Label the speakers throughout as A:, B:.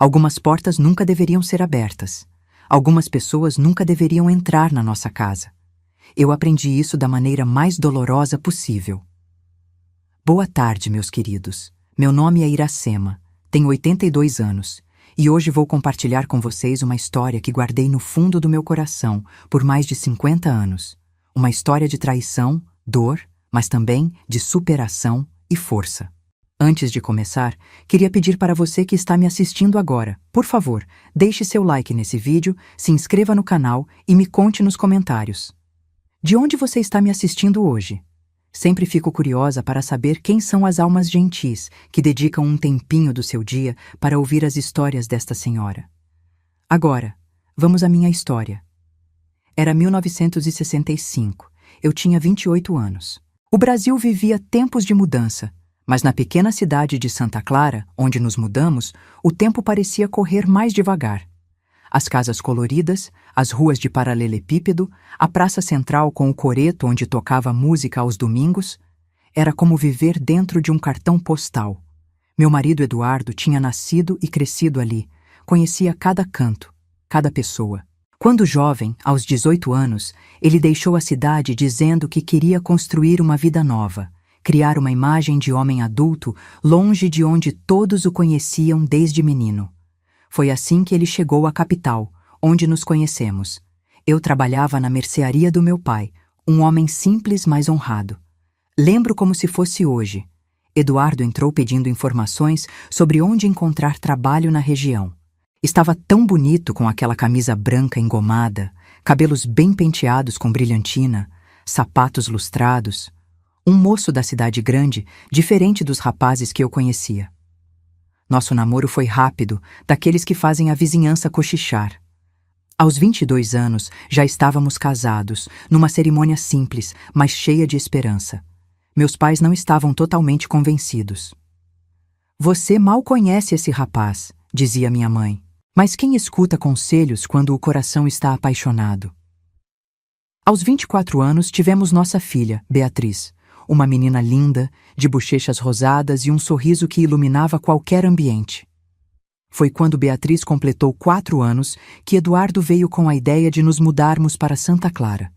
A: Algumas portas nunca deveriam ser abertas. Algumas pessoas nunca deveriam entrar na nossa casa. Eu aprendi isso da maneira mais dolorosa possível. Boa tarde, meus queridos. Meu nome é Iracema, tenho 82 anos, e hoje vou compartilhar com vocês uma história que guardei no fundo do meu coração por mais de 50 anos. Uma história de traição, dor, mas também de superação e força. Antes de começar, queria pedir para você que está me assistindo agora, por favor, deixe seu like nesse vídeo, se inscreva no canal e me conte nos comentários. De onde você está me assistindo hoje? Sempre fico curiosa para saber quem são as almas gentis que dedicam um tempinho do seu dia para ouvir as histórias desta senhora. Agora, vamos à minha história. Era 1965. Eu tinha 28 anos. O Brasil vivia tempos de mudança, mas na pequena cidade de Santa Clara, onde nos mudamos, o tempo parecia correr mais devagar. As casas coloridas, as ruas de paralelepípedo, a praça central com o coreto onde tocava música aos domingos, era como viver dentro de um cartão postal. Meu marido Eduardo tinha nascido e crescido ali, conhecia cada canto, cada pessoa. Quando jovem, aos 18 anos, ele deixou a cidade dizendo que queria construir uma vida nova, criar uma imagem de homem adulto longe de onde todos o conheciam desde menino. Foi assim que ele chegou à capital, onde nos conhecemos. Eu trabalhava na mercearia do meu pai, um homem simples, mas honrado. Lembro como se fosse hoje. Eduardo entrou pedindo informações sobre onde encontrar trabalho na região. Estava tão bonito com aquela camisa branca engomada, cabelos bem penteados com brilhantina, sapatos lustrados. Um moço da cidade grande, diferente dos rapazes que eu conhecia. Nosso namoro foi rápido, daqueles que fazem a vizinhança cochichar. Aos 22 anos, já estávamos casados, numa cerimônia simples, mas cheia de esperança. Meus pais não estavam totalmente convencidos. "Você mal conhece esse rapaz", dizia minha mãe. "Mas quem escuta conselhos quando o coração está apaixonado?" Aos 24 anos, tivemos nossa filha, Beatriz. Uma menina linda, de bochechas rosadas e um sorriso que iluminava qualquer ambiente. Foi quando Beatriz completou 4 anos que Eduardo veio com a ideia de nos mudarmos para Santa Clara.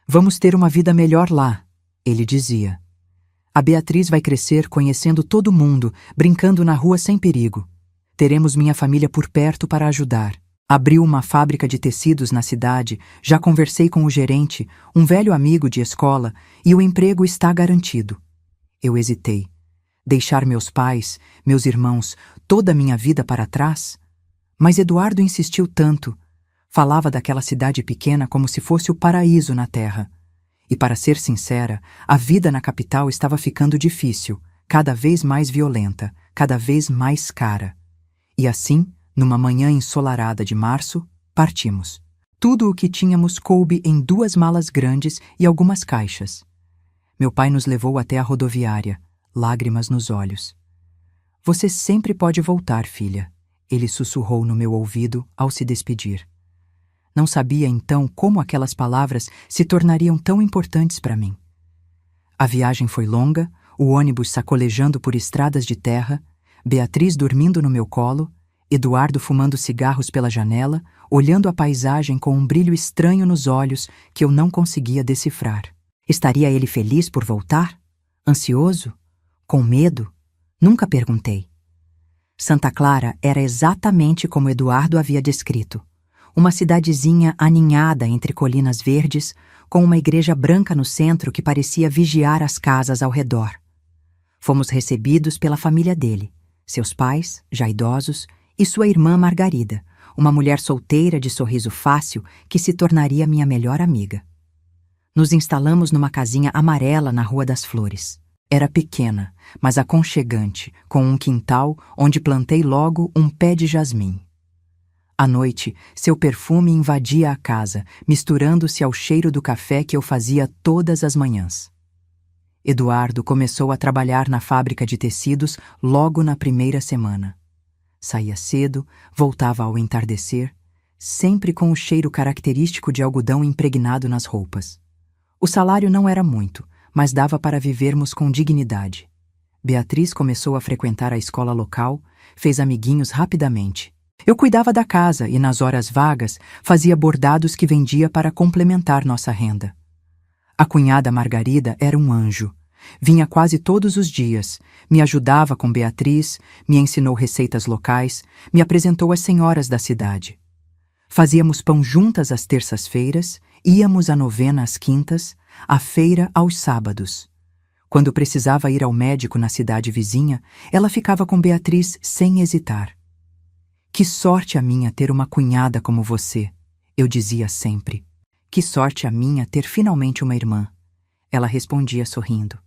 A: "Vamos ter uma vida melhor lá", ele dizia. "A Beatriz vai crescer conhecendo todo mundo, brincando na rua sem perigo. Teremos minha família por perto para ajudar. Abriu uma fábrica de tecidos na cidade, já conversei com o gerente, um velho amigo de escola, e o emprego está garantido." Eu hesitei. Deixar meus pais, meus irmãos, toda a minha vida para trás? Mas Eduardo insistiu tanto. Falava daquela cidade pequena como se fosse o paraíso na terra. E para ser sincera, a vida na capital estava ficando difícil, cada vez mais violenta, cada vez mais cara. E assim, numa manhã ensolarada de março, partimos. Tudo o que tínhamos coube em 2 malas grandes e algumas caixas. Meu pai nos levou até a rodoviária, lágrimas nos olhos. "Você sempre pode voltar, filha", ele sussurrou no meu ouvido ao se despedir. Não sabia então como aquelas palavras se tornariam tão importantes para mim. A viagem foi longa, o ônibus sacolejando por estradas de terra, Beatriz dormindo no meu colo, Eduardo fumando cigarros pela janela, olhando a paisagem com um brilho estranho nos olhos que eu não conseguia decifrar. Estaria ele feliz por voltar? Ansioso? Com medo? Nunca perguntei. Santa Clara era exatamente como Eduardo havia descrito. Uma cidadezinha aninhada entre colinas verdes, com uma igreja branca no centro que parecia vigiar as casas ao redor. Fomos recebidos pela família dele, seus pais, já idosos, e sua irmã Margarida, uma mulher solteira de sorriso fácil que se tornaria minha melhor amiga. Nos instalamos numa casinha amarela na Rua das Flores. Era pequena, mas aconchegante, com um quintal onde plantei logo um pé de jasmim. À noite, seu perfume invadia a casa, misturando-se ao cheiro do café que eu fazia todas as manhãs. Eduardo começou a trabalhar na fábrica de tecidos logo na primeira semana. Saía cedo, voltava ao entardecer, sempre com o cheiro característico de algodão impregnado nas roupas. O salário não era muito, mas dava para vivermos com dignidade. Beatriz começou a frequentar a escola local, fez amiguinhos rapidamente. Eu cuidava da casa e, nas horas vagas, fazia bordados que vendia para complementar nossa renda. A cunhada Margarida era um anjo. Vinha quase todos os dias, me ajudava com Beatriz, me ensinou receitas locais, me apresentou às senhoras da cidade. Fazíamos pão juntas às terças-feiras, íamos à novena às quintas, à feira aos sábados. Quando precisava ir ao médico na cidade vizinha, ela ficava com Beatriz sem hesitar. Que sorte a minha ter uma cunhada como você, eu dizia sempre. Que sorte a minha ter finalmente uma irmã. Ela respondia sorrindo.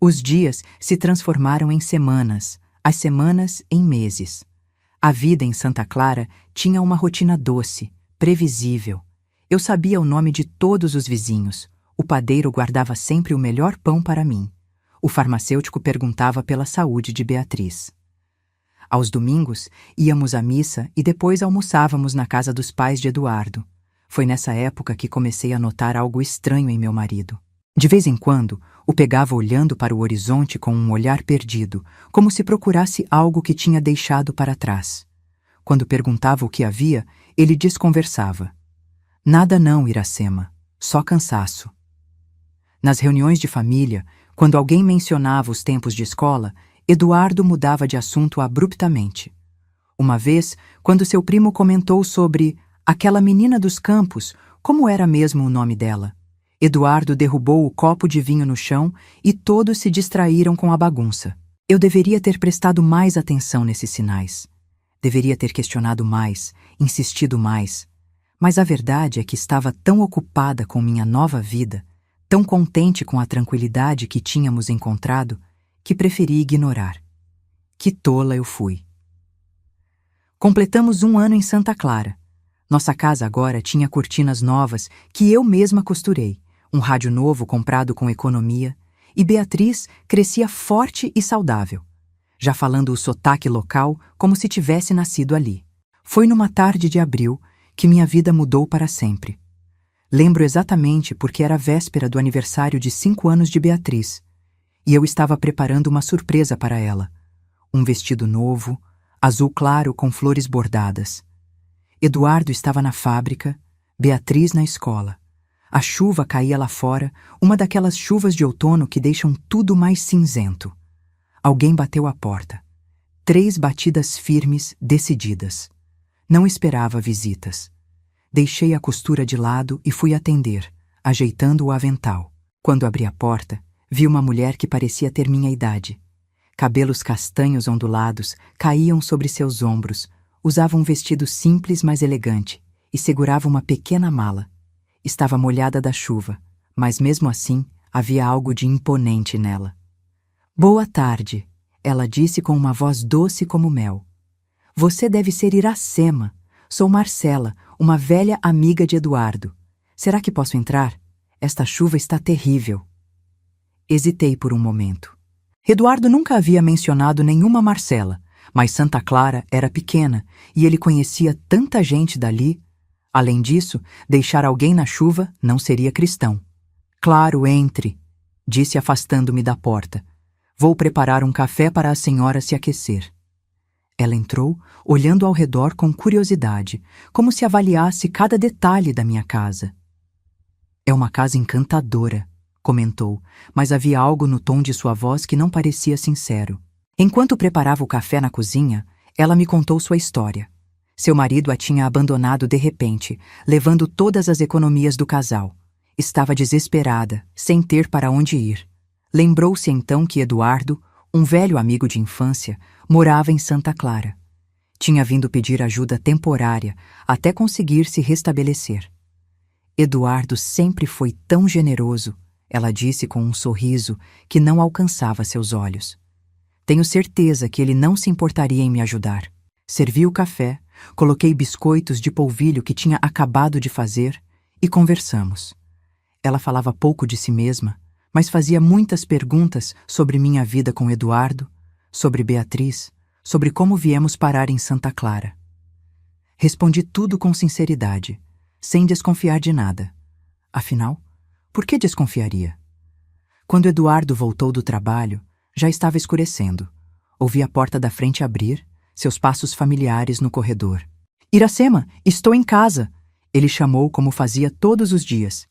A: Os dias se transformaram em semanas, as semanas em meses. A vida em Santa Clara tinha uma rotina doce, previsível. Eu sabia o nome de todos os vizinhos. O padeiro guardava sempre o melhor pão para mim. O farmacêutico perguntava pela saúde de Beatriz. Aos domingos, íamos à missa e depois almoçávamos na casa dos pais de Eduardo. Foi nessa época que comecei a notar algo estranho em meu marido. De vez em quando, o pegava olhando para o horizonte com um olhar perdido, como se procurasse algo que tinha deixado para trás. Quando perguntava o que havia, ele desconversava. Nada não, Iracema, só cansaço. Nas reuniões de família, quando alguém mencionava os tempos de escola, Eduardo mudava de assunto abruptamente. Uma vez, quando seu primo comentou sobre aquela menina dos campos, como era mesmo o nome dela, Eduardo derrubou o copo de vinho no chão e todos se distraíram com a bagunça. Eu deveria ter prestado mais atenção nesses sinais. Deveria ter questionado mais, insistido mais. Mas a verdade é que estava tão ocupada com minha nova vida, tão contente com a tranquilidade que tínhamos encontrado, que preferi ignorar. Que tola eu fui. Completamos 1 ano em Santa Clara. Nossa casa agora tinha cortinas novas que eu mesma costurei, um rádio novo comprado com economia, e Beatriz crescia forte e saudável, já falando o sotaque local como se tivesse nascido ali. Foi numa tarde de abril que minha vida mudou para sempre. Lembro exatamente porque era a véspera do aniversário de 5 anos de Beatriz, e eu estava preparando uma surpresa para ela. Um vestido novo, azul claro com flores bordadas. Eduardo estava na fábrica, Beatriz na escola. A chuva caía lá fora, uma daquelas chuvas de outono que deixam tudo mais cinzento. Alguém bateu à porta. 3 batidas firmes, decididas. Não esperava visitas. Deixei a costura de lado e fui atender, ajeitando o avental. Quando abri a porta, vi uma mulher que parecia ter minha idade. Cabelos castanhos ondulados caíam sobre seus ombros, usava um vestido simples mas elegante e segurava uma pequena mala. Estava molhada da chuva, mas mesmo assim havia algo de imponente nela. Boa tarde, ela disse com uma voz doce como mel. Você deve ser Iracema. Sou Marcela, uma velha amiga de Eduardo. Será que posso entrar? Esta chuva está terrível. Hesitei por um momento. Eduardo nunca havia mencionado nenhuma Marcela, mas Santa Clara era pequena e ele conhecia tanta gente dali. Além disso, deixar alguém na chuva não seria cristão. Claro, entre, disse afastando-me da porta. Vou preparar um café para a senhora se aquecer. Ela entrou, olhando ao redor com curiosidade, como se avaliasse cada detalhe da minha casa. É uma casa encantadora, comentou, mas havia algo no tom de sua voz que não parecia sincero. Enquanto preparava o café na cozinha, ela me contou sua história. Seu marido a tinha abandonado de repente, levando todas as economias do casal. Estava desesperada, sem ter para onde ir. Lembrou-se então que Eduardo, um velho amigo de infância, morava em Santa Clara. Tinha vindo pedir ajuda temporária até conseguir se restabelecer. Eduardo sempre foi tão generoso, ela disse com um sorriso que não alcançava seus olhos. Tenho certeza que ele não se importaria em me ajudar. Servi o café, coloquei biscoitos de polvilho que tinha acabado de fazer e conversamos. Ela falava pouco de si mesma, mas fazia muitas perguntas sobre minha vida com Eduardo, sobre Beatriz, sobre como viemos parar em Santa Clara. Respondi tudo com sinceridade, sem desconfiar de nada. Afinal, por que desconfiaria? Quando Eduardo voltou do trabalho, já estava escurecendo. Ouvi a porta da frente abrir, seus passos familiares no corredor. Iracema, estou em casa, ele chamou como fazia todos os dias.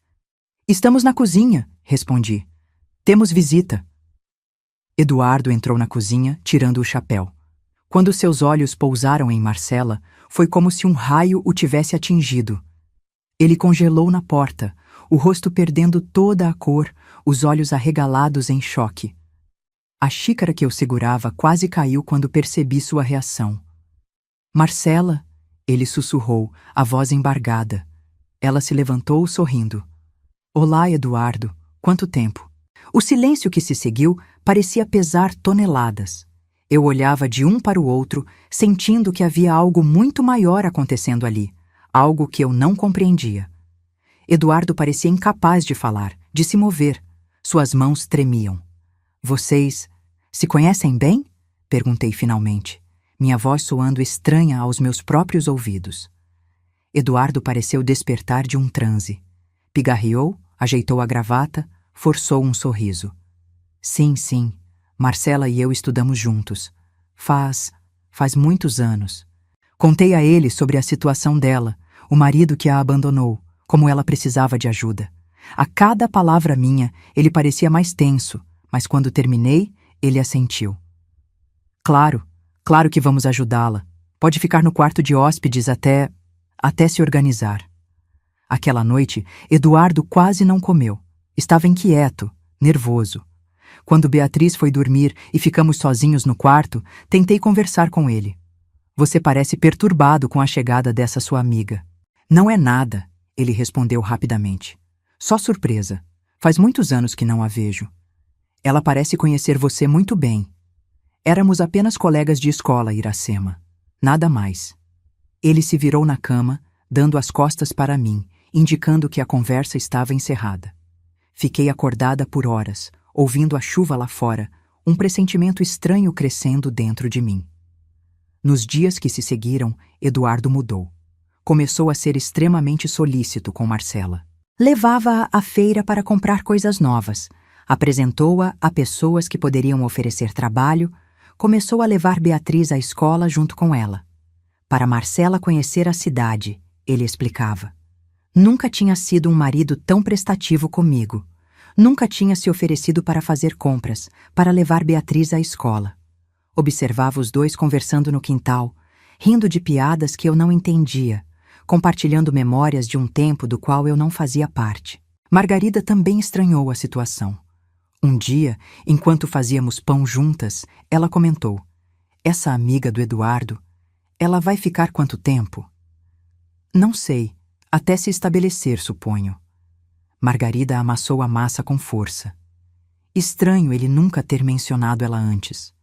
A: Estamos na cozinha, respondi. Temos visita. Eduardo entrou na cozinha, tirando o chapéu. Quando seus olhos pousaram em Marcela, foi como se um raio o tivesse atingido. Ele congelou na porta, o rosto perdendo toda a cor, os olhos arregalados em choque. A xícara que eu segurava quase caiu quando percebi sua reação. Marcela, ele sussurrou, a voz embargada. Ela se levantou sorrindo. Olá, Eduardo. Quanto tempo? O silêncio que se seguiu parecia pesar toneladas. Eu olhava de um para o outro, sentindo que havia algo muito maior acontecendo ali, algo que eu não compreendia. Eduardo parecia incapaz de falar, de se mover. Suas mãos tremiam. Vocês se conhecem bem? Perguntei finalmente, minha voz soando estranha aos meus próprios ouvidos. Eduardo pareceu despertar de um transe. Pigarreou, ajeitou a gravata, forçou um sorriso. Sim, sim, Marcela e eu estudamos juntos. Faz muitos anos. Contei a ele sobre a situação dela, o marido que a abandonou, como ela precisava de ajuda. A cada palavra minha, ele parecia mais tenso, mas quando terminei, ele assentiu. Claro que vamos ajudá-la. Pode ficar no quarto de hóspedes até se organizar. Aquela noite, Eduardo quase não comeu. Estava inquieto, nervoso. Quando Beatriz foi dormir e ficamos sozinhos no quarto, tentei conversar com ele. Você parece perturbado com a chegada dessa sua amiga. Não é nada, ele respondeu rapidamente. Só surpresa. Faz muitos anos que não a vejo. Ela parece conhecer você muito bem. Éramos apenas colegas de escola, Iracema. Nada mais. Ele se virou na cama, dando as costas para mim, indicando que a conversa estava encerrada. Fiquei acordada por horas, ouvindo a chuva lá fora, um pressentimento estranho crescendo dentro de mim. Nos dias que se seguiram, Eduardo mudou. Começou a ser extremamente solícito com Marcela. Levava-a à feira para comprar coisas novas, apresentou-a a pessoas que poderiam oferecer trabalho, começou a levar Beatriz à escola junto com ela. Para Marcela conhecer a cidade, ele explicava. Nunca tinha sido um marido tão prestativo comigo. Nunca tinha se oferecido para fazer compras, para levar Beatriz à escola. Observava os dois conversando no quintal, rindo de piadas que eu não entendia, compartilhando memórias de um tempo do qual eu não fazia parte. Margarida também estranhou a situação. Um dia, enquanto fazíamos pão juntas, ela comentou: essa amiga do Eduardo, ela vai ficar quanto tempo? Não sei, até se estabelecer, suponho. Margarida amassou a massa com força. Estranho ele nunca ter mencionado ela antes.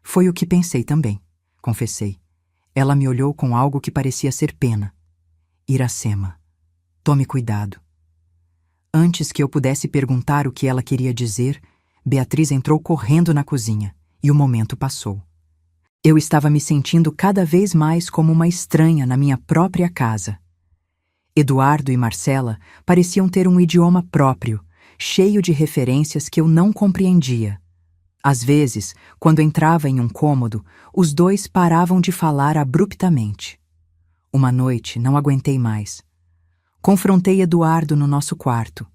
A: Foi o que pensei também, confessei. Ela me olhou com algo que parecia ser pena. Iracema, tome cuidado. Antes que eu pudesse perguntar o que ela queria dizer, Beatriz entrou correndo na cozinha, e o momento passou. Eu estava me sentindo cada vez mais como uma estranha na minha própria casa. Eduardo e Marcela pareciam ter um idioma próprio, cheio de referências que eu não compreendia. Às vezes, quando entrava em um cômodo, os dois paravam de falar abruptamente. Uma noite, não aguentei mais. Confrontei Eduardo no nosso quarto.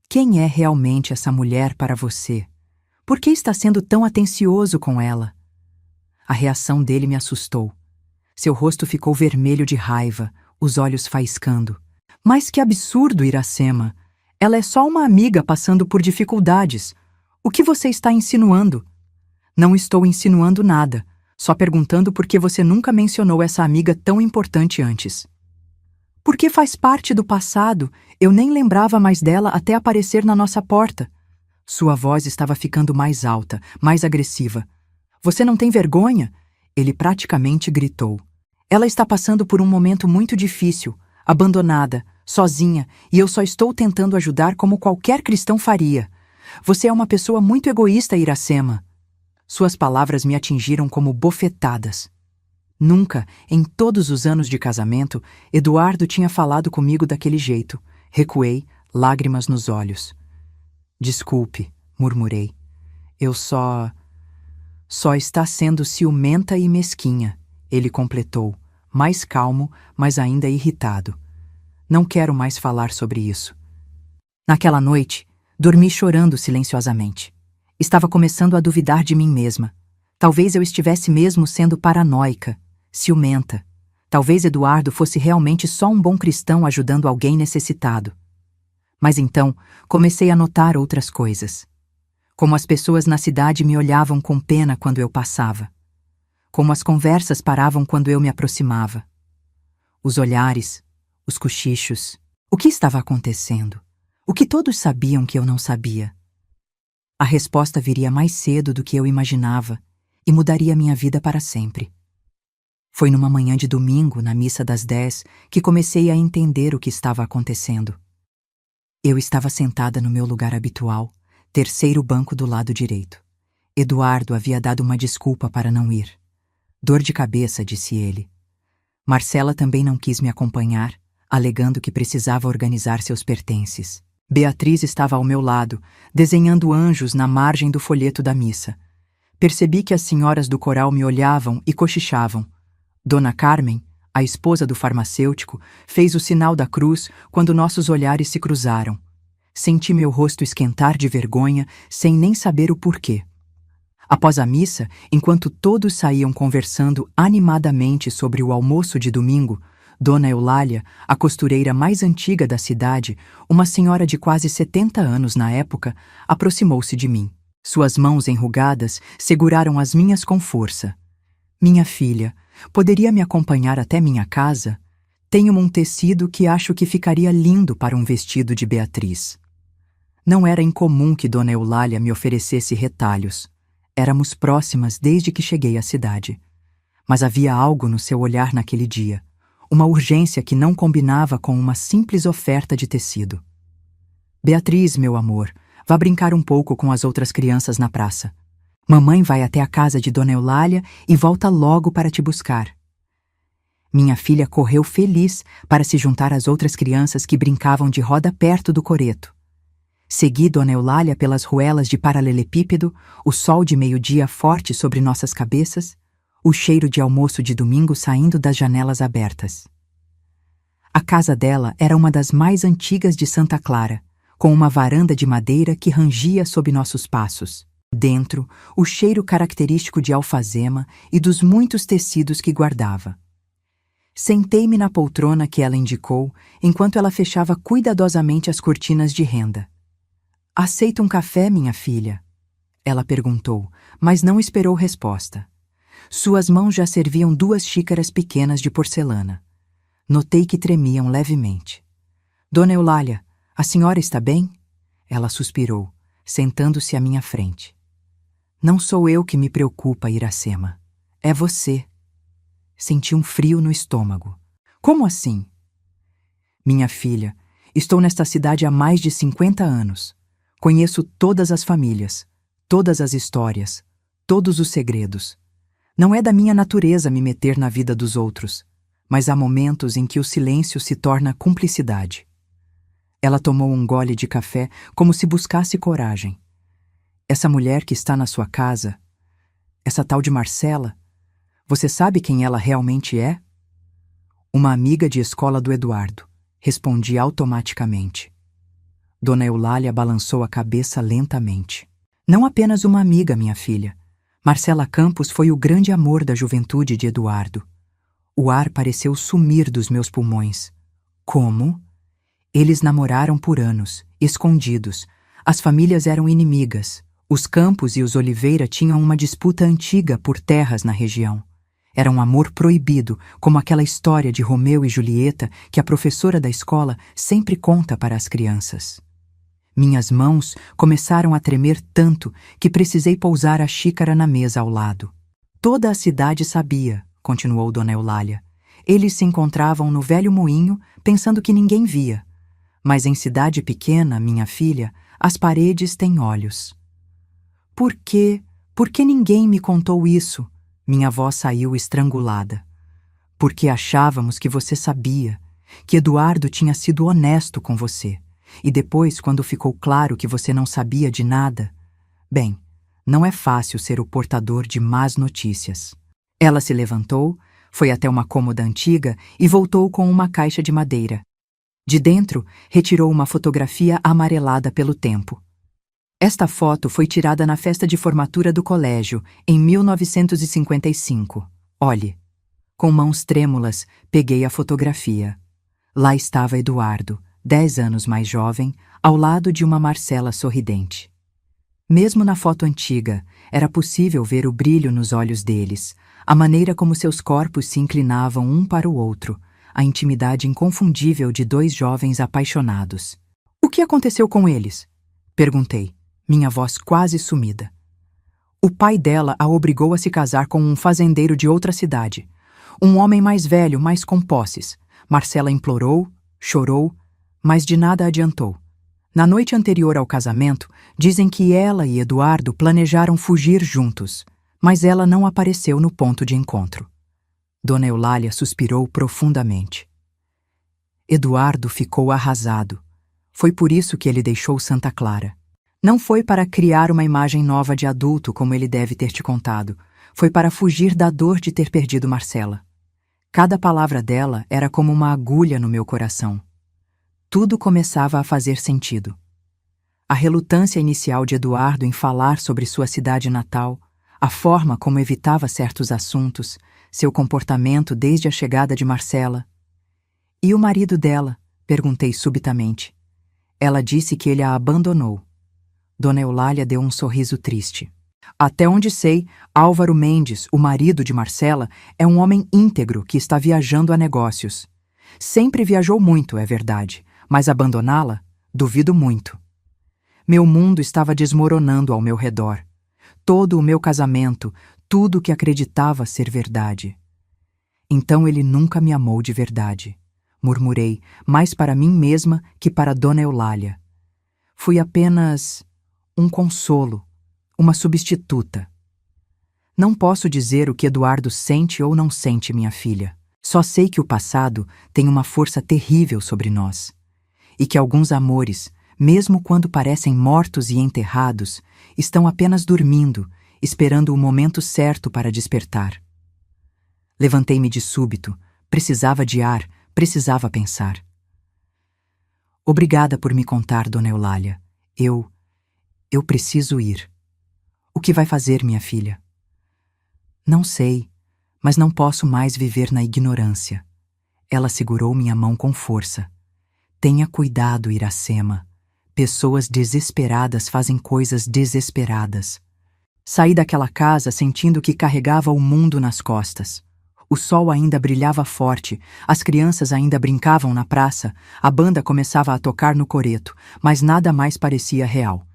A: Quem é realmente essa mulher para você? Por que está sendo tão atencioso com ela? A reação dele me assustou. Seu rosto ficou vermelho de raiva, os olhos faiscando. Mas que absurdo, Iracema! Ela é só uma amiga passando por dificuldades. O que você está insinuando? Não estou insinuando nada, só perguntando por que você nunca mencionou essa amiga tão importante antes. Porque faz parte do passado, eu nem lembrava mais dela até aparecer na nossa porta. Sua voz estava ficando mais alta, mais agressiva. Você não tem vergonha? Ele praticamente gritou. Ela está passando por um momento muito difícil, abandonada, sozinha, e eu só estou tentando ajudar como qualquer cristão faria. Você é uma pessoa muito egoísta, Iracema. Suas palavras me atingiram como bofetadas. Nunca, em todos os anos de casamento, Eduardo tinha falado comigo daquele jeito. Recuei, lágrimas nos olhos. Desculpe, murmurei. Eu só Só está sendo ciumenta e mesquinha, ele completou, mais calmo, mas ainda irritado. Não quero mais falar sobre isso. Naquela noite, dormi chorando silenciosamente. Estava começando a duvidar de mim mesma. Talvez eu estivesse mesmo sendo paranoica, ciumenta. Talvez Eduardo fosse realmente só um bom cristão ajudando alguém necessitado. Mas então, comecei a notar outras coisas. Como as pessoas na cidade me olhavam com pena quando eu passava. Como as conversas paravam quando eu me aproximava. Os olhares, os cochichos. O que estava acontecendo? O que todos sabiam que eu não sabia? A resposta viria mais cedo do que eu imaginava e mudaria minha vida para sempre. Foi numa manhã de domingo, na missa das 10, que comecei a entender o que estava acontecendo. Eu estava sentada no meu lugar habitual, terceiro banco do lado direito. Eduardo havia dado uma desculpa para não ir. Dor de cabeça, disse ele. Marcela também não quis me acompanhar, alegando que precisava organizar seus pertences. Beatriz estava ao meu lado, desenhando anjos na margem do folheto da missa. Percebi que as senhoras do coral me olhavam e cochichavam. Dona Carmen, a esposa do farmacêutico, fez o sinal da cruz quando nossos olhares se cruzaram. Senti meu rosto esquentar de vergonha, sem nem saber o porquê. Após a missa, enquanto todos saíam conversando animadamente sobre o almoço de domingo, Dona Eulália, a costureira mais antiga da cidade, uma senhora de quase 70 anos na época, aproximou-se de mim. Suas mãos enrugadas seguraram as minhas com força. Minha filha, poderia me acompanhar até minha casa? Tenho um tecido que acho que ficaria lindo para um vestido de Beatriz. Não era incomum que Dona Eulália me oferecesse retalhos. Éramos próximas desde que cheguei à cidade. Mas havia algo no seu olhar naquele dia. Uma urgência que não combinava com uma simples oferta de tecido. Beatriz, meu amor, vá brincar um pouco com as outras crianças na praça. Mamãe vai até a casa de Dona Eulália e volta logo para te buscar. Minha filha correu feliz para se juntar às outras crianças que brincavam de roda perto do coreto. Segui Dona Eulália pelas ruelas de paralelepípedo, o sol de meio-dia forte sobre nossas cabeças, o cheiro de almoço de domingo saindo das janelas abertas. A casa dela era uma das mais antigas de Santa Clara, com uma varanda de madeira que rangia sob nossos passos. Dentro, o cheiro característico de alfazema e dos muitos tecidos que guardava. Sentei-me na poltrona que ela indicou, enquanto ela fechava cuidadosamente as cortinas de renda. "Aceita um café, minha filha?" Ela perguntou, mas não esperou resposta. Suas mãos já serviam 2 xícaras pequenas de porcelana. Notei que tremiam levemente. "Dona Eulália, a senhora está bem?" Ela suspirou, sentando-se à minha frente. "Não sou eu que me preocupa, Iracema. É você." Senti um frio no estômago. "Como assim?" "Minha filha, estou nesta cidade há mais de 50 anos. Conheço todas as famílias, todas as histórias, todos os segredos. Não é da minha natureza me meter na vida dos outros, mas há momentos em que o silêncio se torna cumplicidade." Ela tomou um gole de café como se buscasse coragem. "Essa mulher que está na sua casa, essa tal de Marcela, você sabe quem ela realmente é?" "Uma amiga de escola do Eduardo", respondi automaticamente. Dona Eulália balançou a cabeça lentamente. "Não apenas uma amiga, minha filha. Marcela Campos foi o grande amor da juventude de Eduardo." O ar pareceu sumir dos meus pulmões. "Como?" "Eles namoraram por anos, escondidos. As famílias eram inimigas. Os Campos e os Oliveira tinham uma disputa antiga por terras na região. Era um amor proibido, como aquela história de Romeu e Julieta que a professora da escola sempre conta para as crianças." Minhas mãos começaram a tremer tanto que precisei pousar a xícara na mesa ao lado. "Toda a cidade sabia", continuou Dona Eulália. "Eles se encontravam no velho moinho, pensando que ninguém via. Mas em cidade pequena, minha filha, as paredes têm olhos." "Por quê? Por que ninguém me contou isso?" Minha voz saiu estrangulada. "Porque achávamos que você sabia, que Eduardo tinha sido honesto com você. E depois, quando ficou claro que você não sabia de nada, bem, Não é fácil ser o portador de más notícias. Ela se levantou, foi até uma cômoda antiga e voltou com uma caixa de madeira. De dentro, retirou uma fotografia amarelada pelo tempo. Esta foto foi tirada na festa de formatura do colégio, em 1955. Olhe. Com mãos trêmulas, peguei a fotografia. Lá estava Eduardo, 10 anos mais jovem, ao lado de uma Marcela sorridente. Mesmo na foto antiga, era possível ver o brilho nos olhos deles, a maneira como seus corpos se inclinavam um para o outro, a intimidade inconfundível de dois jovens apaixonados. O que aconteceu com eles? Perguntei, minha voz quase sumida. O pai dela a obrigou a se casar com um fazendeiro de outra cidade. Um homem mais velho, mas com posses. Marcela implorou, chorou, mas de nada adiantou. Na noite anterior ao casamento, dizem que ela e Eduardo planejaram fugir juntos, mas ela não apareceu no ponto de encontro. Dona Eulália suspirou profundamente. Eduardo ficou arrasado. Foi por isso que ele deixou Santa Clara. Não foi para criar uma imagem nova de adulto, como ele deve ter te contado. Foi para fugir da dor de ter perdido Marcela. Cada palavra dela era como uma agulha no meu coração. Tudo começava a fazer sentido. A relutância inicial de Eduardo em falar sobre sua cidade natal, a forma como evitava certos assuntos, seu comportamento desde a chegada de Marcela. E o marido dela? Perguntei subitamente. Ela disse que ele a abandonou. Dona Eulália deu um sorriso triste. Até onde sei, Álvaro Mendes, o marido de Marcela, é um homem íntegro que está viajando a negócios. Sempre viajou muito, é verdade, mas abandoná-la? Duvido muito. Meu mundo estava desmoronando ao meu redor. Todo o meu casamento, tudo o que acreditava ser verdade. Então ele nunca me amou de verdade, murmurei, mais para mim mesma que para Dona Eulália. Fui apenas um consolo, uma substituta. Não posso dizer o que Eduardo sente ou não sente, minha filha. Só sei que o passado tem uma força terrível sobre nós. E que alguns amores, mesmo quando parecem mortos e enterrados, estão apenas dormindo, esperando o momento certo para despertar. Levantei-me de súbito. Precisava de ar, precisava pensar. Obrigada por me contar, Dona Eulália. Eu preciso ir. O que vai fazer, minha filha? Não sei, mas não posso mais viver na ignorância. Ela segurou minha mão com força. Tenha cuidado, Iracema. Pessoas desesperadas fazem coisas desesperadas. Saí daquela casa sentindo que carregava o mundo nas costas. O sol ainda brilhava forte, as crianças ainda brincavam na praça, a banda começava a tocar no coreto, mas nada mais parecia real.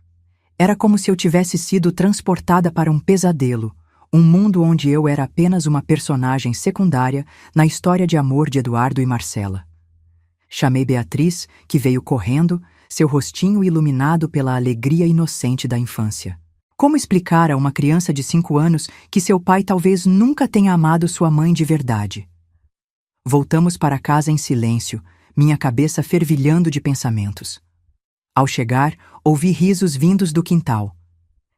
A: Era como se eu tivesse sido transportada para um pesadelo, um mundo onde eu era apenas uma personagem secundária na história de amor de Eduardo e Marcela. Chamei Beatriz, que veio correndo, seu rostinho iluminado pela alegria inocente da infância. Como explicar a uma criança de 5 anos que seu pai talvez nunca tenha amado sua mãe de verdade? Voltamos para casa em silêncio, minha cabeça fervilhando de pensamentos. Ao chegar, ouvi risos vindos do quintal.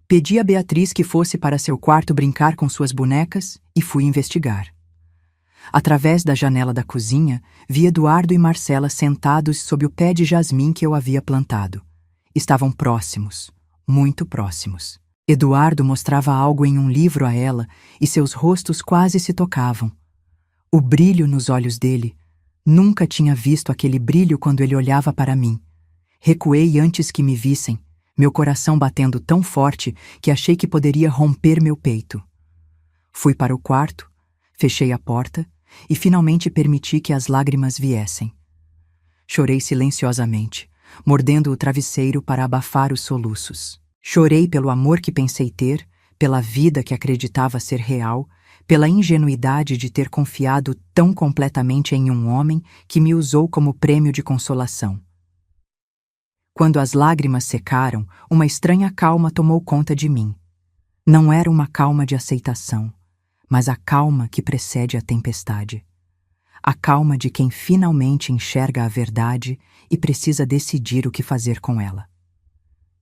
A: Pedi a Beatriz que fosse para seu quarto brincar com suas bonecas e fui investigar. Através da janela da cozinha, vi Eduardo e Marcela sentados sob o pé de jasmim que eu havia plantado. Estavam próximos, muito próximos. Eduardo mostrava algo em um livro a ela e seus rostos quase se tocavam. O brilho nos olhos dele. Nunca tinha visto aquele brilho quando ele olhava para mim. Recuei antes que me vissem, meu coração batendo tão forte que achei que poderia romper meu peito. Fui para o quarto, fechei a porta e finalmente permiti que as lágrimas viessem. Chorei silenciosamente, mordendo o travesseiro para abafar os soluços. Chorei pelo amor que pensei ter, pela vida que acreditava ser real, pela ingenuidade de ter confiado tão completamente em um homem que me usou como prêmio de consolação. Quando as lágrimas secaram, uma estranha calma tomou conta de mim. Não era uma calma de aceitação, mas a calma que precede a tempestade. A calma de quem finalmente enxerga a verdade e precisa decidir o que fazer com ela.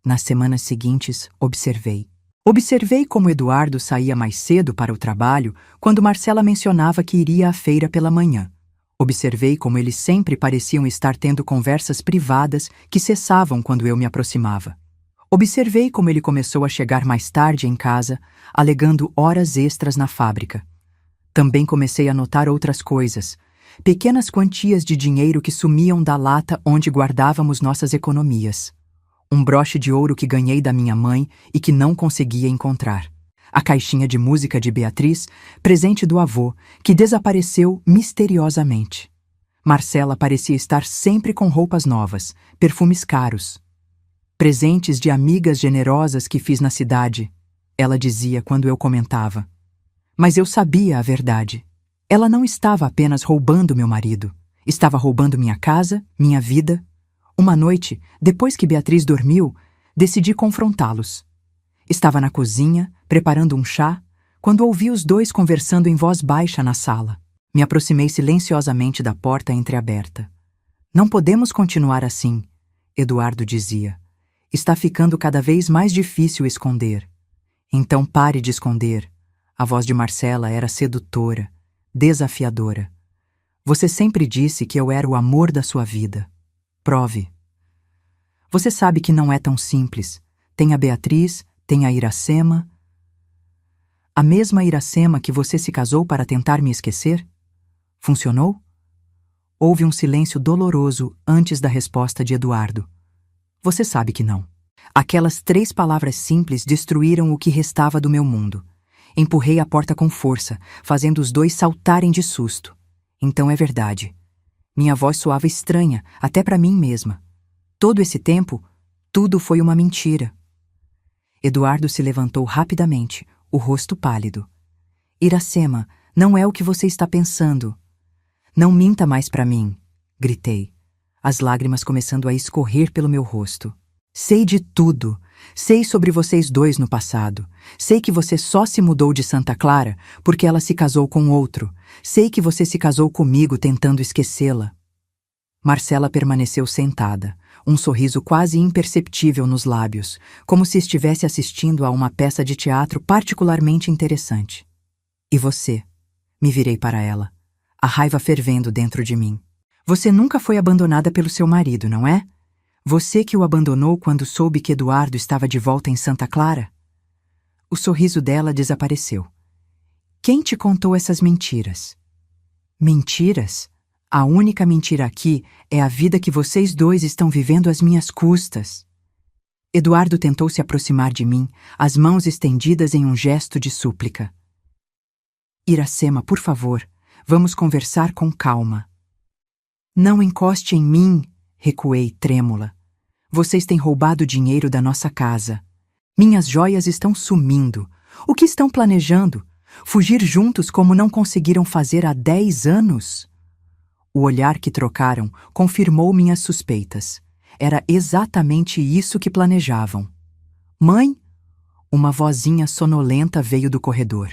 A: Nas semanas seguintes, observei. Observei como Eduardo saía mais cedo para o trabalho quando Marcela mencionava que iria à feira pela manhã. Observei como eles sempre pareciam estar tendo conversas privadas que cessavam quando eu me aproximava. Observei como ele começou a chegar mais tarde em casa, alegando horas extras na fábrica. Também comecei a notar outras coisas, pequenas quantias de dinheiro que sumiam da lata onde guardávamos nossas economias. Um broche de ouro que ganhei da minha mãe e que não conseguia encontrar. A caixinha de música de Beatriz, presente do avô, que desapareceu misteriosamente. Marcela parecia estar sempre com roupas novas, perfumes caros. Presentes de amigas generosas que fiz na cidade, ela dizia quando eu comentava. Mas eu sabia a verdade. Ela não estava apenas roubando meu marido. Estava roubando minha casa, minha vida. Uma noite, depois que Beatriz dormiu, decidi confrontá-los. Estava na cozinha, preparando um chá, quando ouvi os dois conversando em voz baixa na sala. Me aproximei silenciosamente da porta entreaberta. Não podemos continuar assim, Eduardo dizia. Está ficando cada vez mais difícil esconder. Então pare de esconder. A voz de Marcela era sedutora, desafiadora. Você sempre disse que eu era o amor da sua vida. Prove. Você sabe que não é tão simples. Tem a Beatriz, tem a Iracema. A mesma Iracema que você se casou para tentar me esquecer? Funcionou? Houve um silêncio doloroso antes da resposta de Eduardo. Você sabe que não. Aquelas 3 palavras simples destruíram o que restava do meu mundo. Empurrei a porta com força, fazendo os dois saltarem de susto. Então é verdade. Minha voz soava estranha, até para mim mesma. Todo esse tempo, tudo foi uma mentira. Eduardo se levantou rapidamente, o rosto pálido. Iracema, não é o que você está pensando. Não minta mais para mim, gritei, as lágrimas começando a escorrer pelo meu rosto. Sei de tudo. Sei sobre vocês dois no passado. Sei que você só se mudou de Santa Clara porque ela se casou com outro. Sei que você se casou comigo tentando esquecê-la. Marcela permaneceu sentada, um sorriso quase imperceptível nos lábios, como se estivesse assistindo a uma peça de teatro particularmente interessante. E você? Me virei para ela, a raiva fervendo dentro de mim. Você nunca foi abandonada pelo seu marido, não é? Você que o abandonou quando soube que Eduardo estava de volta em Santa Clara? O sorriso dela desapareceu. Quem te contou essas mentiras? Mentiras? A única mentira aqui é a vida que vocês dois estão vivendo às minhas custas. Eduardo tentou se aproximar de mim, as mãos estendidas em um gesto de súplica. Iracema, por favor, vamos conversar com calma. Não encoste em mim, recuei trêmula. Vocês têm roubado dinheiro da nossa casa. Minhas joias estão sumindo. O que estão planejando? Fugir juntos como não conseguiram fazer há 10 anos? O olhar que trocaram confirmou minhas suspeitas. Era exatamente isso que planejavam. Mãe? Uma vozinha sonolenta veio do corredor.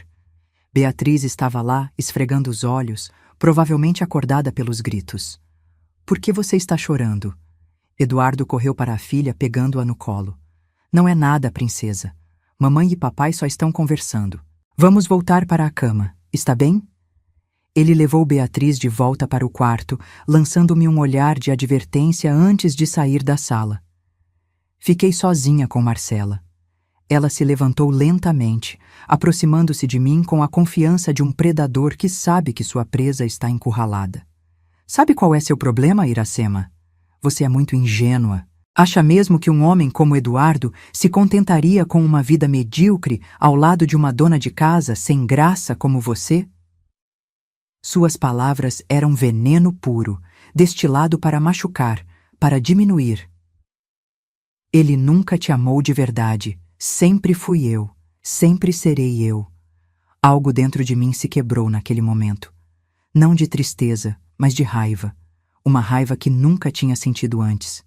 A: Beatriz estava lá, esfregando os olhos, provavelmente acordada pelos gritos. Por que você está chorando? Eduardo correu para a filha, pegando-a no colo. Não é nada, princesa. Mamãe e papai só estão conversando. Vamos voltar para a cama, está bem? Ele levou Beatriz de volta para o quarto, lançando-me um olhar de advertência antes de sair da sala. Fiquei sozinha com Marcela. Ela se levantou lentamente, aproximando-se de mim com a confiança de um predador que sabe que sua presa está encurralada. Sabe qual é seu problema, Iracema? Você é muito ingênua. Acha mesmo que um homem como Eduardo se contentaria com uma vida medíocre ao lado de uma dona de casa sem graça como você? Suas palavras eram veneno puro, destilado para machucar, para diminuir. Ele nunca te amou de verdade. Sempre fui eu. Sempre serei eu. Algo dentro de mim se quebrou naquele momento. Não de tristeza, mas de raiva. Uma raiva que nunca tinha sentido antes.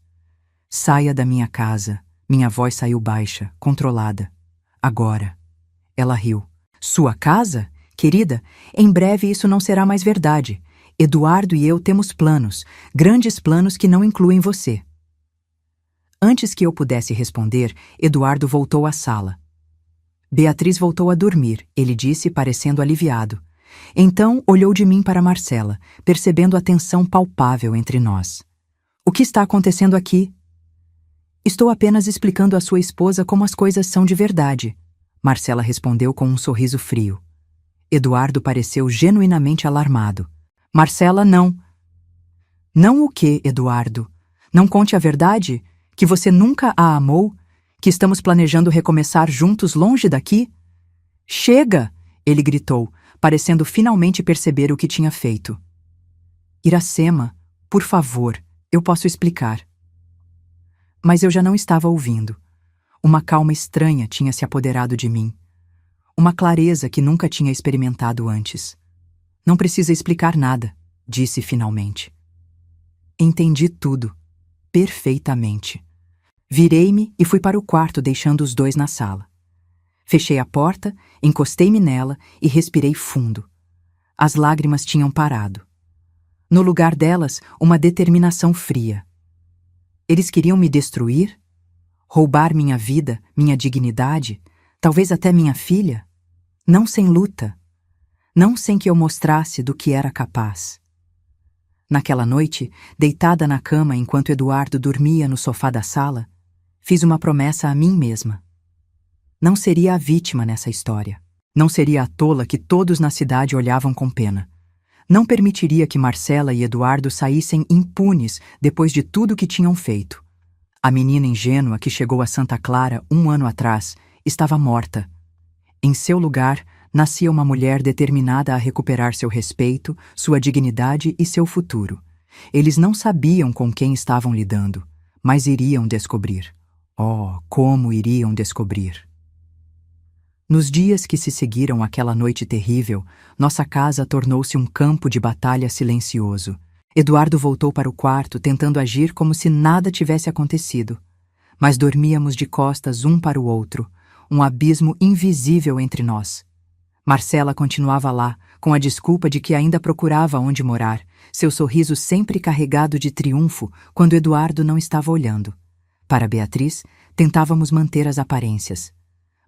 A: Saia da minha casa. Minha voz saiu baixa, controlada. Agora. Ela riu. Sua casa? Querida, em breve isso não será mais verdade. Eduardo e eu temos planos, grandes planos que não incluem você. Antes que eu pudesse responder, Eduardo voltou à sala. Beatriz voltou a dormir, ele disse, parecendo aliviado. Então olhou de mim para Marcela, percebendo a tensão palpável entre nós. O que está acontecendo aqui? Estou apenas explicando à sua esposa como as coisas são de verdade, Marcela respondeu com um sorriso frio. Eduardo pareceu genuinamente alarmado. Marcela, não. Não o quê, Eduardo? Não conte a verdade? Que você nunca a amou? Que estamos planejando recomeçar juntos longe daqui? Chega! Ele gritou, parecendo finalmente perceber o que tinha feito. Iracema, por favor, eu posso explicar. Mas eu já não estava ouvindo. Uma calma estranha tinha se apoderado de mim. Uma clareza que nunca tinha experimentado antes. Não precisa explicar nada, disse finalmente. Entendi tudo, perfeitamente. Virei-me e fui para o quarto, deixando os dois na sala. Fechei a porta, encostei-me nela e respirei fundo. As lágrimas tinham parado. No lugar delas, uma determinação fria. Eles queriam me destruir? Roubar minha vida, minha dignidade, talvez até minha filha? Não sem luta. Não sem que eu mostrasse do que era capaz. Naquela noite, deitada na cama enquanto Eduardo dormia no sofá da sala, fiz uma promessa a mim mesma. Não seria a vítima nessa história. Não seria a tola que todos na cidade olhavam com pena. Não permitiria que Marcela e Eduardo saíssem impunes depois de tudo que tinham feito. A menina ingênua que chegou a Santa Clara 1 ano atrás estava morta. Em seu lugar, nascia uma mulher determinada a recuperar seu respeito, sua dignidade e seu futuro. Eles não sabiam com quem estavam lidando, mas iriam descobrir. Oh, como iriam descobrir! Nos dias que se seguiram àquela noite terrível, nossa casa tornou-se um campo de batalha silencioso. Eduardo voltou para o quarto, tentando agir como se nada tivesse acontecido. Mas dormíamos de costas um para o outro, um abismo invisível entre nós. Marcela continuava lá, com a desculpa de que ainda procurava onde morar, seu sorriso sempre carregado de triunfo quando Eduardo não estava olhando. Para Beatriz, tentávamos manter as aparências.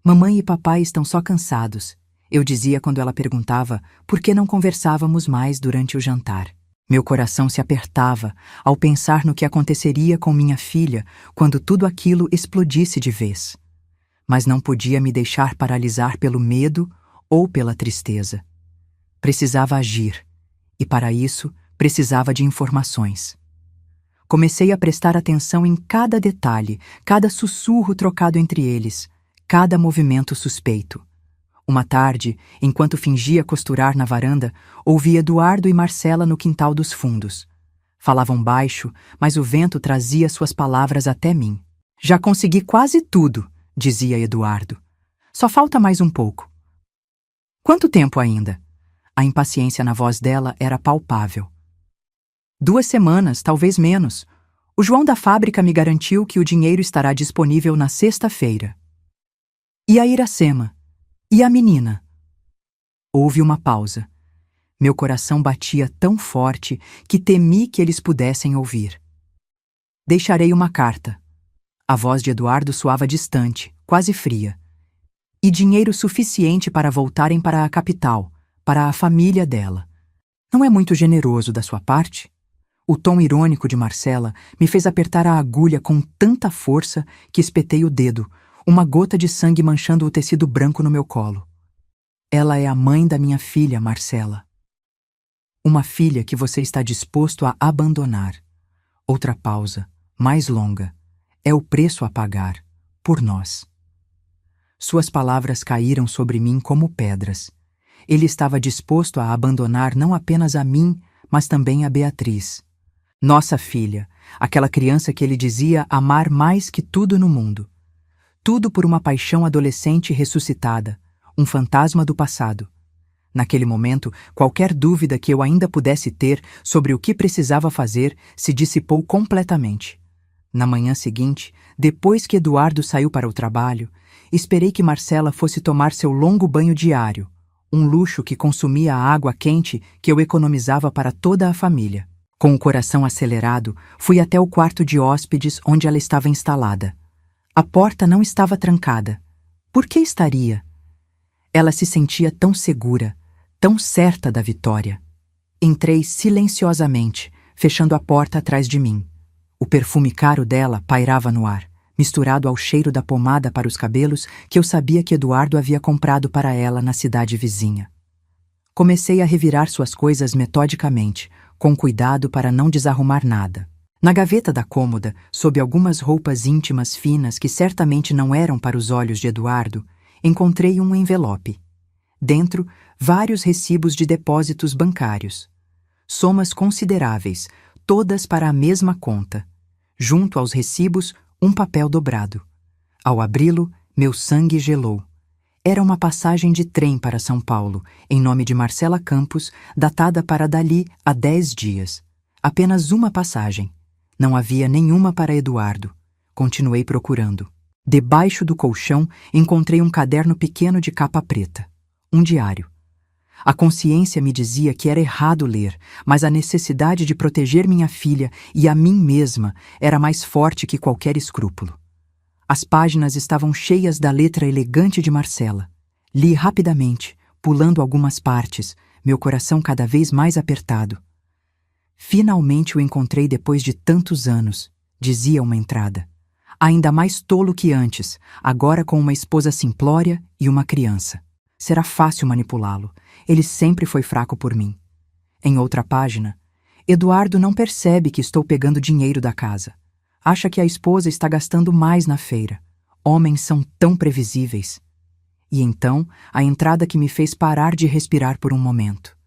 A: Mamãe e papai estão só cansados, eu dizia quando ela perguntava por que não conversávamos mais durante o jantar. Meu coração se apertava ao pensar no que aconteceria com minha filha quando tudo aquilo explodisse de vez. Mas não podia me deixar paralisar pelo medo ou pela tristeza. Precisava agir, e para isso precisava de informações. Comecei a prestar atenção em cada detalhe, cada sussurro trocado entre eles, cada movimento suspeito. Uma tarde, enquanto fingia costurar na varanda, ouvi Eduardo e Marcela no quintal dos fundos. Falavam baixo, mas o vento trazia suas palavras até mim. Já consegui quase tudo, dizia Eduardo. Só falta mais um pouco. Quanto tempo ainda? A impaciência na voz dela era palpável. 2 semanas, talvez menos. O João da fábrica me garantiu que o dinheiro estará disponível na sexta-feira. E a Iracema? E a menina? Houve uma pausa. Meu coração batia tão forte que temi que eles pudessem ouvir. Deixarei uma carta. A voz de Eduardo soava distante, quase fria. E dinheiro suficiente para voltarem para a capital, para a família dela. Não é muito generoso da sua parte? O tom irônico de Marcela me fez apertar a agulha com tanta força que espetei o dedo, uma gota de sangue manchando o tecido branco no meu colo. Ela é a mãe da minha filha, Marcela. Uma filha que você está disposto a abandonar. Outra pausa, mais longa. É o preço a pagar, por nós. Suas palavras caíram sobre mim como pedras. Ele estava disposto a abandonar não apenas a mim, mas também a Beatriz. Nossa filha, aquela criança que ele dizia amar mais que tudo no mundo. Tudo por uma paixão adolescente ressuscitada, um fantasma do passado. Naquele momento, qualquer dúvida que eu ainda pudesse ter sobre o que precisava fazer se dissipou completamente. Na manhã seguinte, depois que Eduardo saiu para o trabalho, esperei que Marcela fosse tomar seu longo banho diário, um luxo que consumia a água quente que eu economizava para toda a família. Com o coração acelerado, fui até o quarto de hóspedes onde ela estava instalada. A porta não estava trancada. Por que estaria? Ela se sentia tão segura, tão certa da vitória. Entrei silenciosamente, fechando a porta atrás de mim. O perfume caro dela pairava no ar, misturado ao cheiro da pomada para os cabelos que eu sabia que Eduardo havia comprado para ela na cidade vizinha. Comecei a revirar suas coisas metodicamente, com cuidado para não desarrumar nada. Na gaveta da cômoda, sob algumas roupas íntimas finas que certamente não eram para os olhos de Eduardo, encontrei um envelope. Dentro, vários recibos de depósitos bancários. Somas consideráveis, todas para a mesma conta. Junto aos recibos, um papel dobrado. Ao abri-lo, meu sangue gelou. Era uma passagem de trem para São Paulo, em nome de Marcela Campos, datada para dali a 10 dias. Apenas uma passagem. Não havia nenhuma para Eduardo. Continuei procurando. Debaixo do colchão, encontrei um caderno pequeno de capa preta. Um diário. A consciência me dizia que era errado ler, mas a necessidade de proteger minha filha e a mim mesma era mais forte que qualquer escrúpulo. As páginas estavam cheias da letra elegante de Marcela. Li rapidamente, pulando algumas partes, meu coração cada vez mais apertado. Finalmente o encontrei depois de tantos anos, dizia uma entrada. Ainda mais tolo que antes, agora com uma esposa simplória e uma criança. Será fácil manipulá-lo. Ele sempre foi fraco por mim. Em outra página, Eduardo não percebe que estou pegando dinheiro da casa. Acha que a esposa está gastando mais na feira. Homens são tão previsíveis. E então, a entrada que me fez parar de respirar por um momento.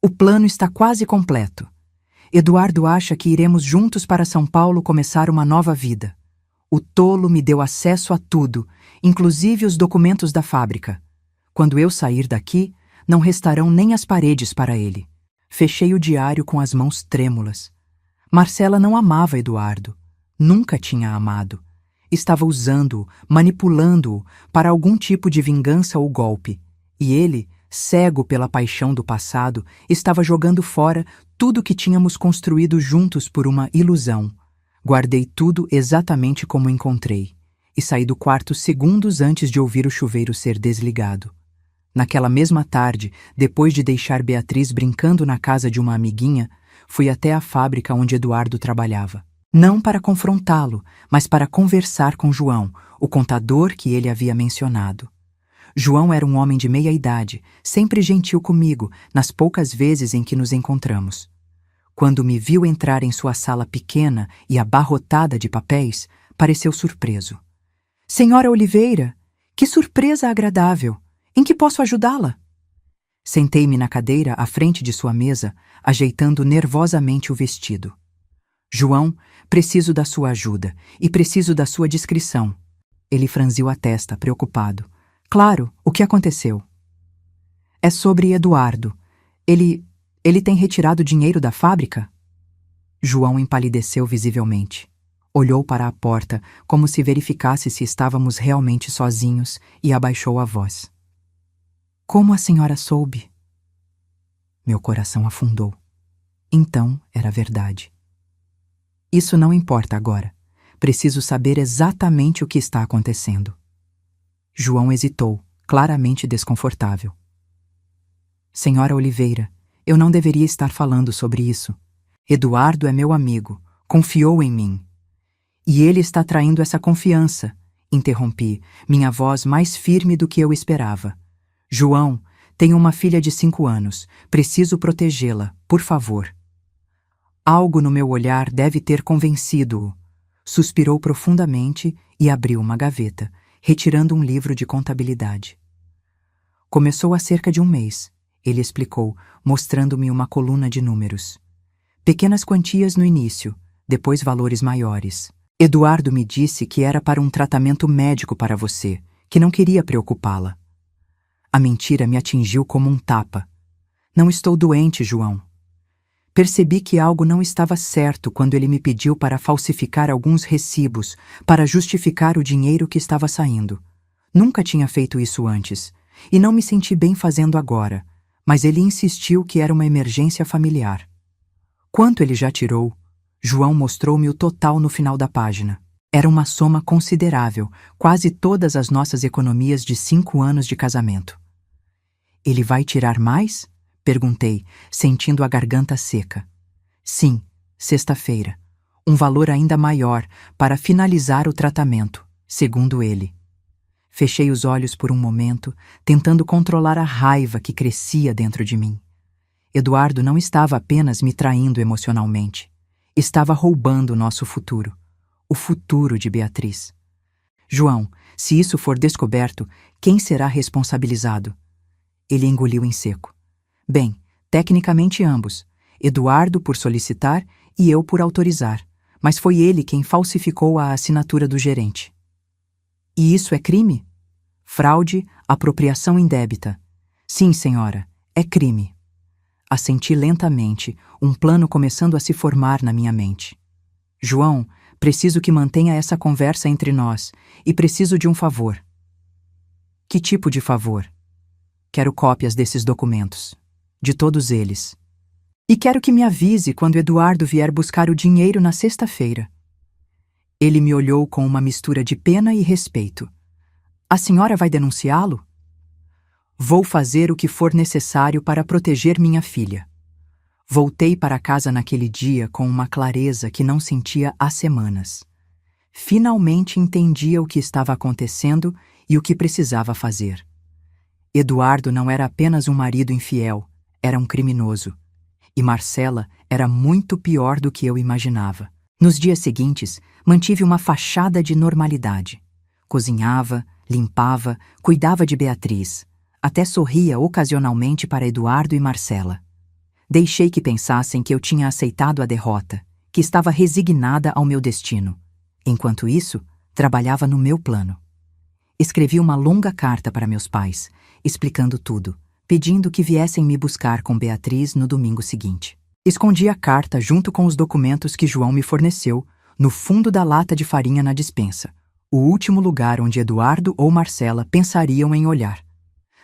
A: O plano está quase completo. Eduardo acha que iremos juntos para São Paulo começar uma nova vida. O tolo me deu acesso a tudo, inclusive os documentos da fábrica. Quando eu sair daqui, não restarão nem as paredes para ele. Fechei o diário com as mãos trêmulas. Marcela não amava Eduardo. Nunca tinha amado. Estava usando-o, manipulando-o para algum tipo de vingança ou golpe. E ele, cego pela paixão do passado, estava jogando fora tudo que tínhamos construído juntos por uma ilusão. Guardei tudo exatamente como encontrei, e saí do quarto segundos antes de ouvir o chuveiro ser desligado. Naquela mesma tarde, depois de deixar Beatriz brincando na casa de uma amiguinha, fui até a fábrica onde Eduardo trabalhava. Não para confrontá-lo, mas para conversar com João, o contador que ele havia mencionado. João era um homem de meia idade, sempre gentil comigo, nas poucas vezes em que nos encontramos. Quando me viu entrar em sua sala pequena e abarrotada de papéis, pareceu surpreso. — Senhora Oliveira, que surpresa agradável! Em que posso ajudá-la? Sentei-me na cadeira à frente de sua mesa, ajeitando nervosamente o vestido. — João, preciso da sua ajuda e preciso da sua discrição. Ele franziu a testa, preocupado. — Claro, o que aconteceu? — É sobre Eduardo. Ele tem retirado dinheiro da fábrica? João empalideceu visivelmente. Olhou para a porta, como se verificasse se estávamos realmente sozinhos, e abaixou a voz. — Como a senhora soube? Meu coração afundou. Então era verdade. Isso não importa agora. Preciso saber exatamente o que está acontecendo. João hesitou, claramente desconfortável. — Senhora Oliveira, eu não deveria estar falando sobre isso. Eduardo é meu amigo, confiou em mim. E ele está traindo essa confiança, interrompi, minha voz mais firme do que eu esperava. João, tenho uma filha de 5 anos, preciso protegê-la, por favor. Algo no meu olhar deve ter convencido-o. Suspirou profundamente e abriu uma gaveta, retirando um livro de contabilidade. Começou há cerca de 1 mês, ele explicou, mostrando-me uma coluna de números. Pequenas quantias no início, depois valores maiores. Eduardo me disse que era para um tratamento médico para você, que não queria preocupá-la. A mentira me atingiu como um tapa. Não estou doente, João. Percebi que algo não estava certo quando ele me pediu para falsificar alguns recibos para justificar o dinheiro que estava saindo. Nunca tinha feito isso antes, e não me senti bem fazendo agora, mas ele insistiu que era uma emergência familiar. Quanto ele já tirou? João mostrou-me o total no final da página. Era uma soma considerável, quase todas as nossas economias de 5 anos de casamento. Ele vai tirar mais? Perguntei, sentindo a garganta seca. Sim, sexta-feira. Um valor ainda maior para finalizar o tratamento, segundo ele. Fechei os olhos por um momento, tentando controlar a raiva que crescia dentro de mim. Eduardo não estava apenas me traindo emocionalmente. Estava roubando o nosso futuro. O futuro de Beatriz. João, se isso for descoberto, quem será responsabilizado? Ele engoliu em seco. Bem, tecnicamente ambos. Eduardo por solicitar e eu por autorizar. Mas foi ele quem falsificou a assinatura do gerente. E isso é crime? Fraude, apropriação indébita. Sim, senhora, é crime. Assenti lentamente, um plano começando a se formar na minha mente. João, preciso que mantenha essa conversa entre nós e preciso de um favor. Que tipo de favor? Quero cópias desses documentos. De todos eles. E quero que me avise quando Eduardo vier buscar o dinheiro na sexta-feira. Ele me olhou com uma mistura de pena e respeito. A senhora vai denunciá-lo? Vou fazer o que for necessário para proteger minha filha. Voltei para casa naquele dia com uma clareza que não sentia há semanas. Finalmente entendia o que estava acontecendo e o que precisava fazer. Eduardo não era apenas um marido infiel, era um criminoso. E Marcela era muito pior do que eu imaginava. Nos dias seguintes, mantive uma fachada de normalidade. Cozinhava, limpava, cuidava de Beatriz. Até sorria ocasionalmente para Eduardo e Marcela. Deixei que pensassem que eu tinha aceitado a derrota, que estava resignada ao meu destino. Enquanto isso, trabalhava no meu plano. Escrevi uma longa carta para meus pais, explicando tudo, pedindo que viessem me buscar com Beatriz no domingo seguinte. Escondi a carta junto com os documentos que João me forneceu, no fundo da lata de farinha na despensa, o último lugar onde Eduardo ou Marcela pensariam em olhar.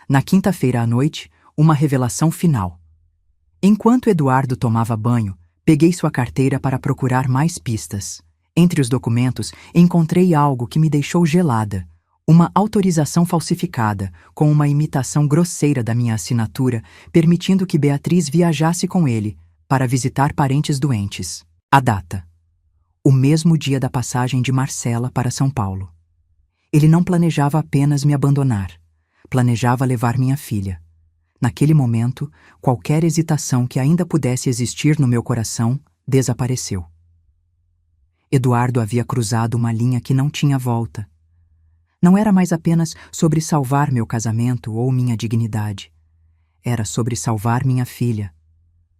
A: Na quinta-feira à noite, uma revelação final. Enquanto Eduardo tomava banho, peguei sua carteira para procurar mais pistas. Entre os documentos, encontrei algo que me deixou gelada. Uma autorização falsificada, com uma imitação grosseira da minha assinatura, permitindo que Beatriz viajasse com ele para visitar parentes doentes. A data. O mesmo dia da passagem de Marcela para São Paulo. Ele não planejava apenas me abandonar. Planejava levar minha filha. Naquele momento, qualquer hesitação que ainda pudesse existir no meu coração desapareceu. Eduardo havia cruzado uma linha que não tinha volta. Não era mais apenas sobre salvar meu casamento ou minha dignidade. Era sobre salvar minha filha.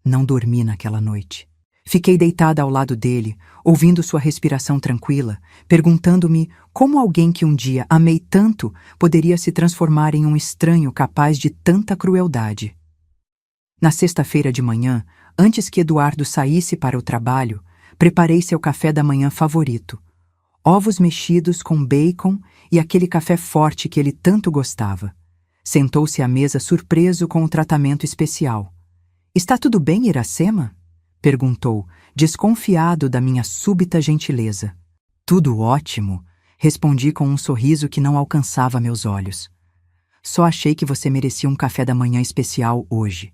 A: Não dormi naquela noite. Fiquei deitada ao lado dele, ouvindo sua respiração tranquila, perguntando-me como alguém que um dia amei tanto poderia se transformar em um estranho capaz de tanta crueldade. Na sexta-feira de manhã, antes que Eduardo saísse para o trabalho, preparei seu café da manhã favorito. Ovos mexidos com bacon e aquele café forte que ele tanto gostava. Sentou-se à mesa surpreso com o tratamento especial. "Está tudo bem, Iracema?" perguntou, desconfiado da minha súbita gentileza. "Tudo ótimo", respondi com um sorriso que não alcançava meus olhos. "Só achei que você merecia um café da manhã especial hoje."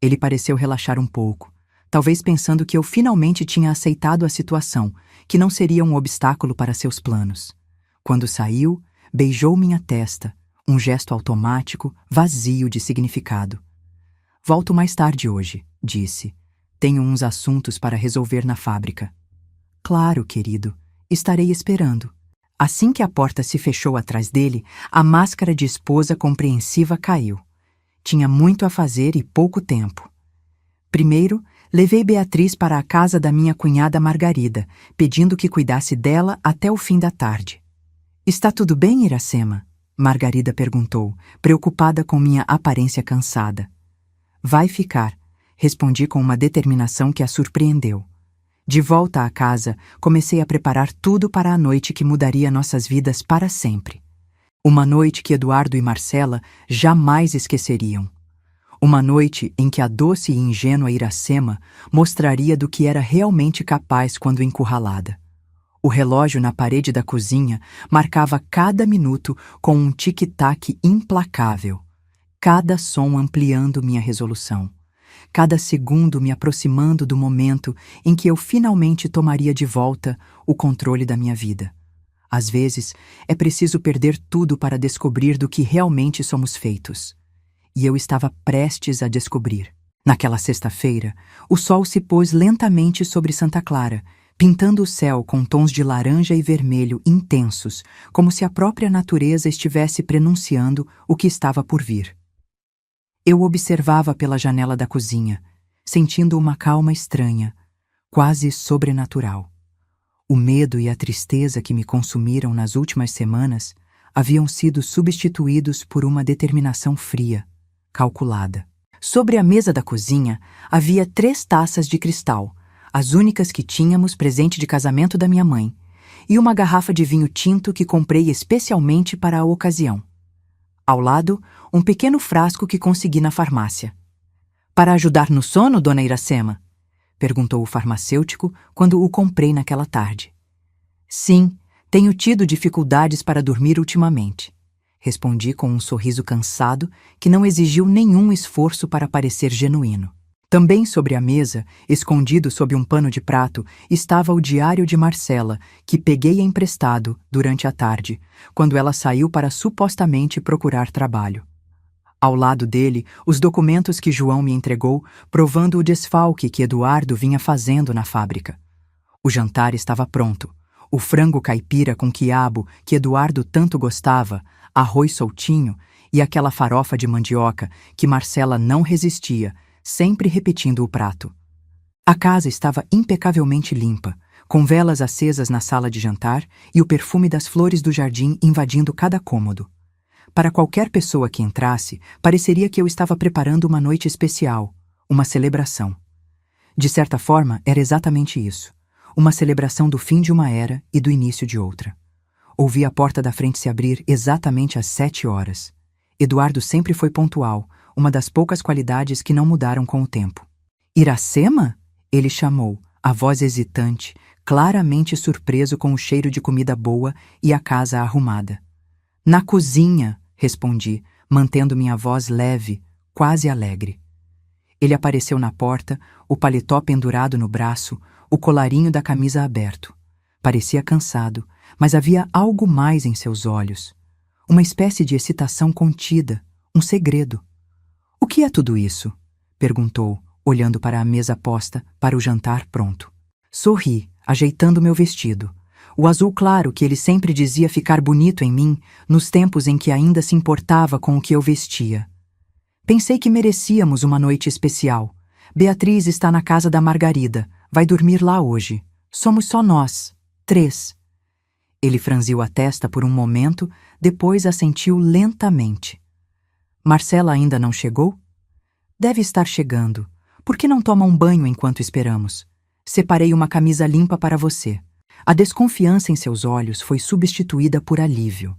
A: Ele pareceu relaxar um pouco, talvez pensando que eu finalmente tinha aceitado a situação, que não seria um obstáculo para seus planos. Quando saiu, beijou minha testa, um gesto automático, vazio de significado. "Volto mais tarde hoje", disse. "Tenho uns assuntos para resolver na fábrica." "Claro, querido. Estarei esperando." Assim que a porta se fechou atrás dele, a máscara de esposa compreensiva caiu. Tinha muito a fazer e pouco tempo. Primeiro, levei Beatriz para a casa da minha cunhada Margarida, pedindo que cuidasse dela até o fim da tarde. "Está tudo bem, Iracema?" Margarida perguntou, preocupada com minha aparência cansada. "Vai ficar", respondi com uma determinação que a surpreendeu. De volta à casa, comecei a preparar tudo para a noite que mudaria nossas vidas para sempre. Uma noite que Eduardo e Marcela jamais esqueceriam. Uma noite em que a doce e ingênua Iracema mostraria do que era realmente capaz quando encurralada. O relógio na parede da cozinha marcava cada minuto com um tic-tac implacável. cada som ampliando minha resolução, cada segundo me aproximando do momento em que eu finalmente tomaria de volta o controle da minha vida. Às vezes, é preciso perder tudo para descobrir do que realmente somos feitos. E eu estava prestes a descobrir. Naquela sexta-feira, o sol se pôs lentamente sobre Santa Clara, pintando o céu com tons de laranja e vermelho intensos, como se a própria natureza estivesse prenunciando o que estava por vir. Eu observava pela janela da cozinha, sentindo uma calma estranha, quase sobrenatural. O medo e a tristeza que me consumiram nas últimas semanas haviam sido substituídos por uma determinação fria, calculada. Sobre a mesa da cozinha havia 3 taças de cristal, as únicas que tínhamos presente de casamento da minha mãe, e uma garrafa de vinho tinto que comprei especialmente para a ocasião. Ao lado, um pequeno frasco que consegui na farmácia. "Para ajudar no sono, dona Iracema?" perguntou o farmacêutico quando o comprei naquela tarde. "Sim, tenho tido dificuldades para dormir ultimamente", respondi com um sorriso cansado que não exigiu nenhum esforço para parecer genuíno. Também sobre a mesa, escondido sob um pano de prato, estava o diário de Marcela, que peguei emprestado durante a tarde, quando ela saiu para supostamente procurar trabalho. Ao lado dele, os documentos que João me entregou, provando o desfalque que Eduardo vinha fazendo na fábrica. O jantar estava pronto. O frango caipira com quiabo que Eduardo tanto gostava, arroz soltinho e aquela farofa de mandioca que Marcela não resistia, sempre repetindo o prato. A casa estava impecavelmente limpa, com velas acesas na sala de jantar e o perfume das flores do jardim invadindo cada cômodo. Para qualquer pessoa que entrasse, pareceria que eu estava preparando uma noite especial, uma celebração. De certa forma, era exatamente isso. Uma celebração do fim de uma era e do início de outra. Ouvi a porta da frente se abrir exatamente às 7 horas. Eduardo sempre foi pontual, uma das poucas qualidades que não mudaram com o tempo. "Iracema?" ele chamou, a voz hesitante, claramente surpreso com o cheiro de comida boa e a casa arrumada. "Na cozinha", respondi, mantendo minha voz leve, quase alegre. Ele apareceu na porta, o paletó pendurado no braço, o colarinho da camisa aberto. Parecia cansado, mas havia algo mais em seus olhos. Uma espécie de excitação contida, um segredo. "O que é tudo isso?" perguntou, olhando para a mesa posta para o jantar pronto. Sorri, ajeitando meu vestido. O azul claro que ele sempre dizia ficar bonito em mim, nos tempos em que ainda se importava com o que eu vestia. "Pensei que merecíamos uma noite especial. Beatriz está na casa da Margarida. Vai dormir lá hoje. Somos só nós. 3. Ele franziu a testa por um momento, depois assentiu lentamente. "Marcela ainda não chegou?" "Deve estar chegando. Por que não toma um banho enquanto esperamos? Separei uma camisa limpa para você." A desconfiança em seus olhos foi substituída por alívio.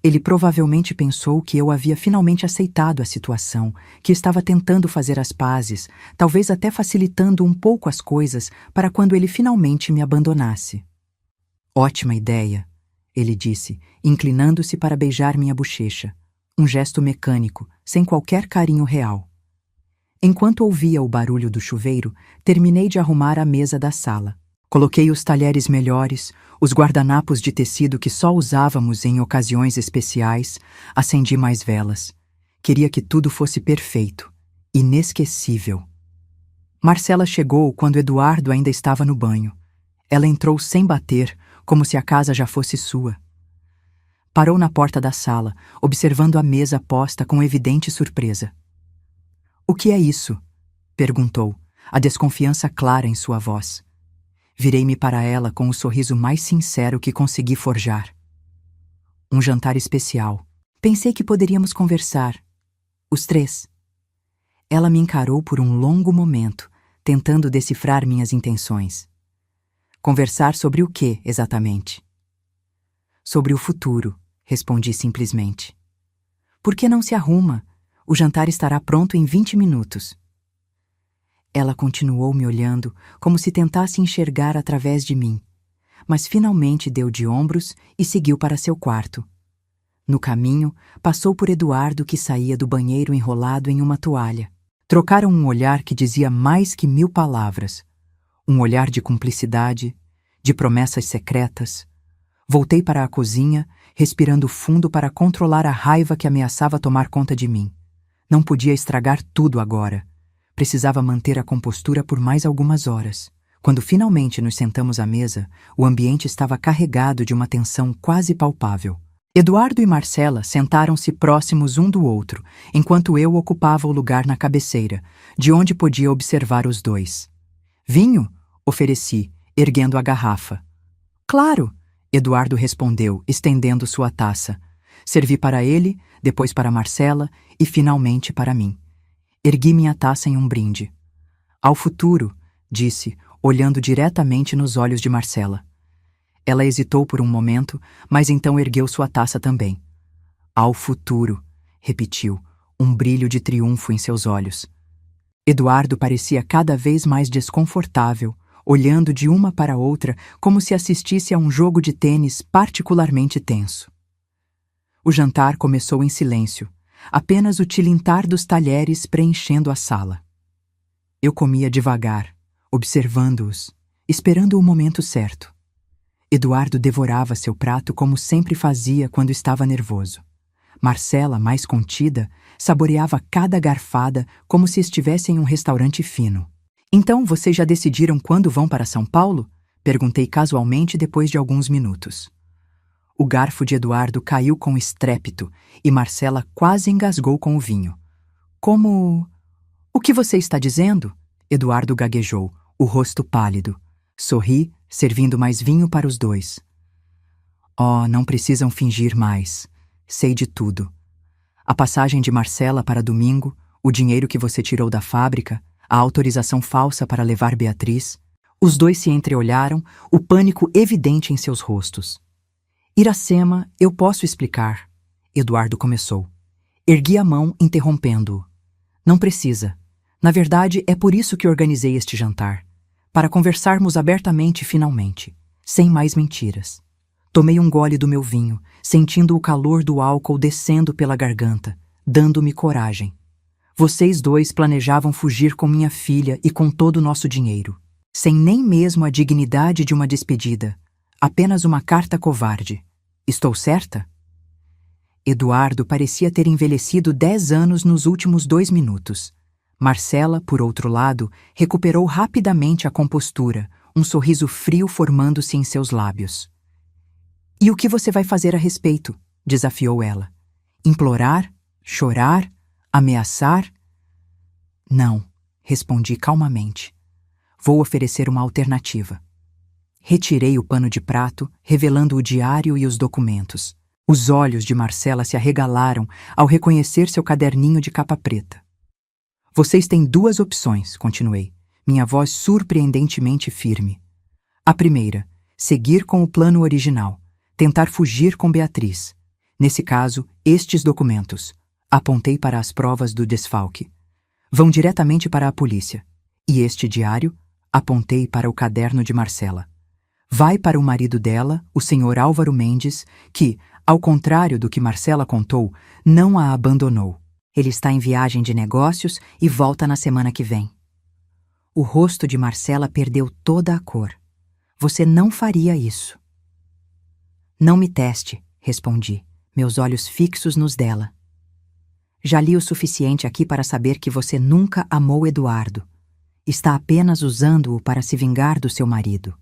A: Ele provavelmente pensou que eu havia finalmente aceitado a situação, que estava tentando fazer as pazes, talvez até facilitando um pouco as coisas para quando ele finalmente me abandonasse. "Ótima ideia", ele disse, inclinando-se para beijar minha bochecha. Um gesto mecânico, sem qualquer carinho real. Enquanto ouvia o barulho do chuveiro, terminei de arrumar a mesa da sala. Coloquei os talheres melhores, os guardanapos de tecido que só usávamos em ocasiões especiais, acendi mais velas. Queria que tudo fosse perfeito, inesquecível. Marcela chegou quando Eduardo ainda estava no banho. Ela entrou sem bater, como se a casa já fosse sua. Parou na porta da sala, observando a mesa posta com evidente surpresa. "O que é isso?" perguntou, a desconfiança clara em sua voz. Virei-me para ela com o sorriso mais sincero que consegui forjar. "Um jantar especial. Pensei que poderíamos conversar. Os 3. Ela me encarou por um longo momento, tentando decifrar minhas intenções. "Conversar sobre o quê, exatamente?" "Sobre o futuro", respondi simplesmente. "Por que não se arruma? O jantar estará pronto em 20 minutos." Ela continuou me olhando, como se tentasse enxergar através de mim, mas finalmente deu de ombros e seguiu para seu quarto. No caminho, passou por Eduardo, que saía do banheiro enrolado em uma toalha. Trocaram um olhar que dizia mais que 1000 palavras. Um olhar de cumplicidade, de promessas secretas. Voltei para a cozinha, respirando fundo para controlar a raiva que ameaçava tomar conta de mim. Não podia estragar tudo agora. Precisava manter a compostura por mais algumas horas. Quando finalmente nos sentamos à mesa, o ambiente estava carregado de uma tensão quase palpável. Eduardo e Marcela sentaram-se próximos um do outro, enquanto eu ocupava o lugar na cabeceira, de onde podia observar os dois. "Vinho?" ofereci, erguendo a garrafa. "Claro!" Eduardo respondeu, estendendo sua taça. Servi para ele, depois para Marcela e finalmente para mim. Ergui minha taça em um brinde. "Ao futuro", disse, olhando diretamente nos olhos de Marcela. Ela hesitou por um momento, mas então ergueu sua taça também. "Ao futuro", repetiu, um brilho de triunfo em seus olhos. Eduardo parecia cada vez mais desconfortável, olhando de uma para outra como se assistisse a um jogo de tênis particularmente tenso. O jantar começou em silêncio, apenas o tilintar dos talheres preenchendo a sala. Eu comia devagar, observando-os, esperando o momento certo. Eduardo devorava seu prato como sempre fazia quando estava nervoso. Marcela, mais contida, saboreava cada garfada como se estivesse em um restaurante fino. "Então, vocês já decidiram quando vão para São Paulo?" Perguntei casualmente depois de alguns minutos. O garfo de Eduardo caiu com estrépito e Marcela quase engasgou com o vinho. "Como... O que você está dizendo?" Eduardo gaguejou, o rosto pálido. Sorri, servindo mais vinho para os dois. "Oh, não precisam fingir mais. Sei de tudo. A passagem de Marcela para domingo, o dinheiro que você tirou da fábrica, a autorização falsa para levar Beatriz." Os dois se entreolharam, o pânico evidente em seus rostos. "Iracema, eu posso explicar." Eduardo começou. Ergui a mão, interrompendo-o. "Não precisa. Na verdade, é por isso que organizei este jantar. Para conversarmos abertamente finalmente, sem mais mentiras." Tomei um gole do meu vinho, sentindo o calor do álcool descendo pela garganta, dando-me coragem. "Vocês dois planejavam fugir com minha filha e com todo o nosso dinheiro, sem nem mesmo a dignidade de uma despedida, apenas uma carta covarde. Estou certa?" Eduardo parecia ter envelhecido 10 anos nos últimos 2 minutos. Marcela, por outro lado, recuperou rapidamente a compostura, um sorriso frio formando-se em seus lábios. "E o que você vai fazer a respeito?" desafiou ela. "Implorar? Chorar? Ameaçar?" "Não", respondi calmamente. "Vou oferecer uma alternativa." Retirei o pano de prato, revelando o diário e os documentos. Os olhos de Marcela se arregalaram ao reconhecer seu caderninho de capa preta. "Vocês têm 2 opções", continuei, minha voz surpreendentemente firme. "A primeira, seguir com o plano original, tentar fugir com Beatriz. Nesse caso, estes documentos", apontei para as provas do desfalque, "vão diretamente para a polícia. E este diário", apontei para o caderno de Marcela, "vai para o marido dela, o Sr. Álvaro Mendes, que, ao contrário do que Marcela contou, não a abandonou. Ele está em viagem de negócios e volta na semana que vem." O rosto de Marcela perdeu toda a cor. "Você não faria isso." "Não me teste", respondi, meus olhos fixos nos dela. "Já li o suficiente aqui para saber que você nunca amou Eduardo. Está apenas usando-o para se vingar do seu marido.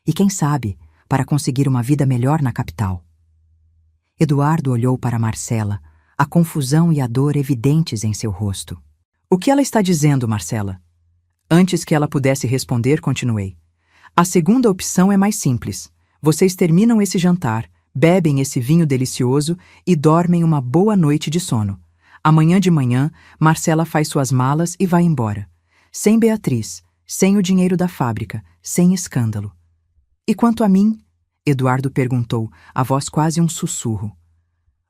A: E quem sabe, para conseguir uma vida melhor na capital." Eduardo olhou para Marcela, a confusão e a dor evidentes em seu rosto. "O que ela está dizendo, Marcela?" Antes que ela pudesse responder, continuei. "A segunda opção é mais simples. Vocês terminam esse jantar, bebem esse vinho delicioso e dormem uma boa noite de sono. Amanhã de manhã, Marcela faz suas malas e vai embora. Sem Beatriz, sem o dinheiro da fábrica, sem escândalo." "E quanto a mim?" Eduardo perguntou, a voz quase um sussurro.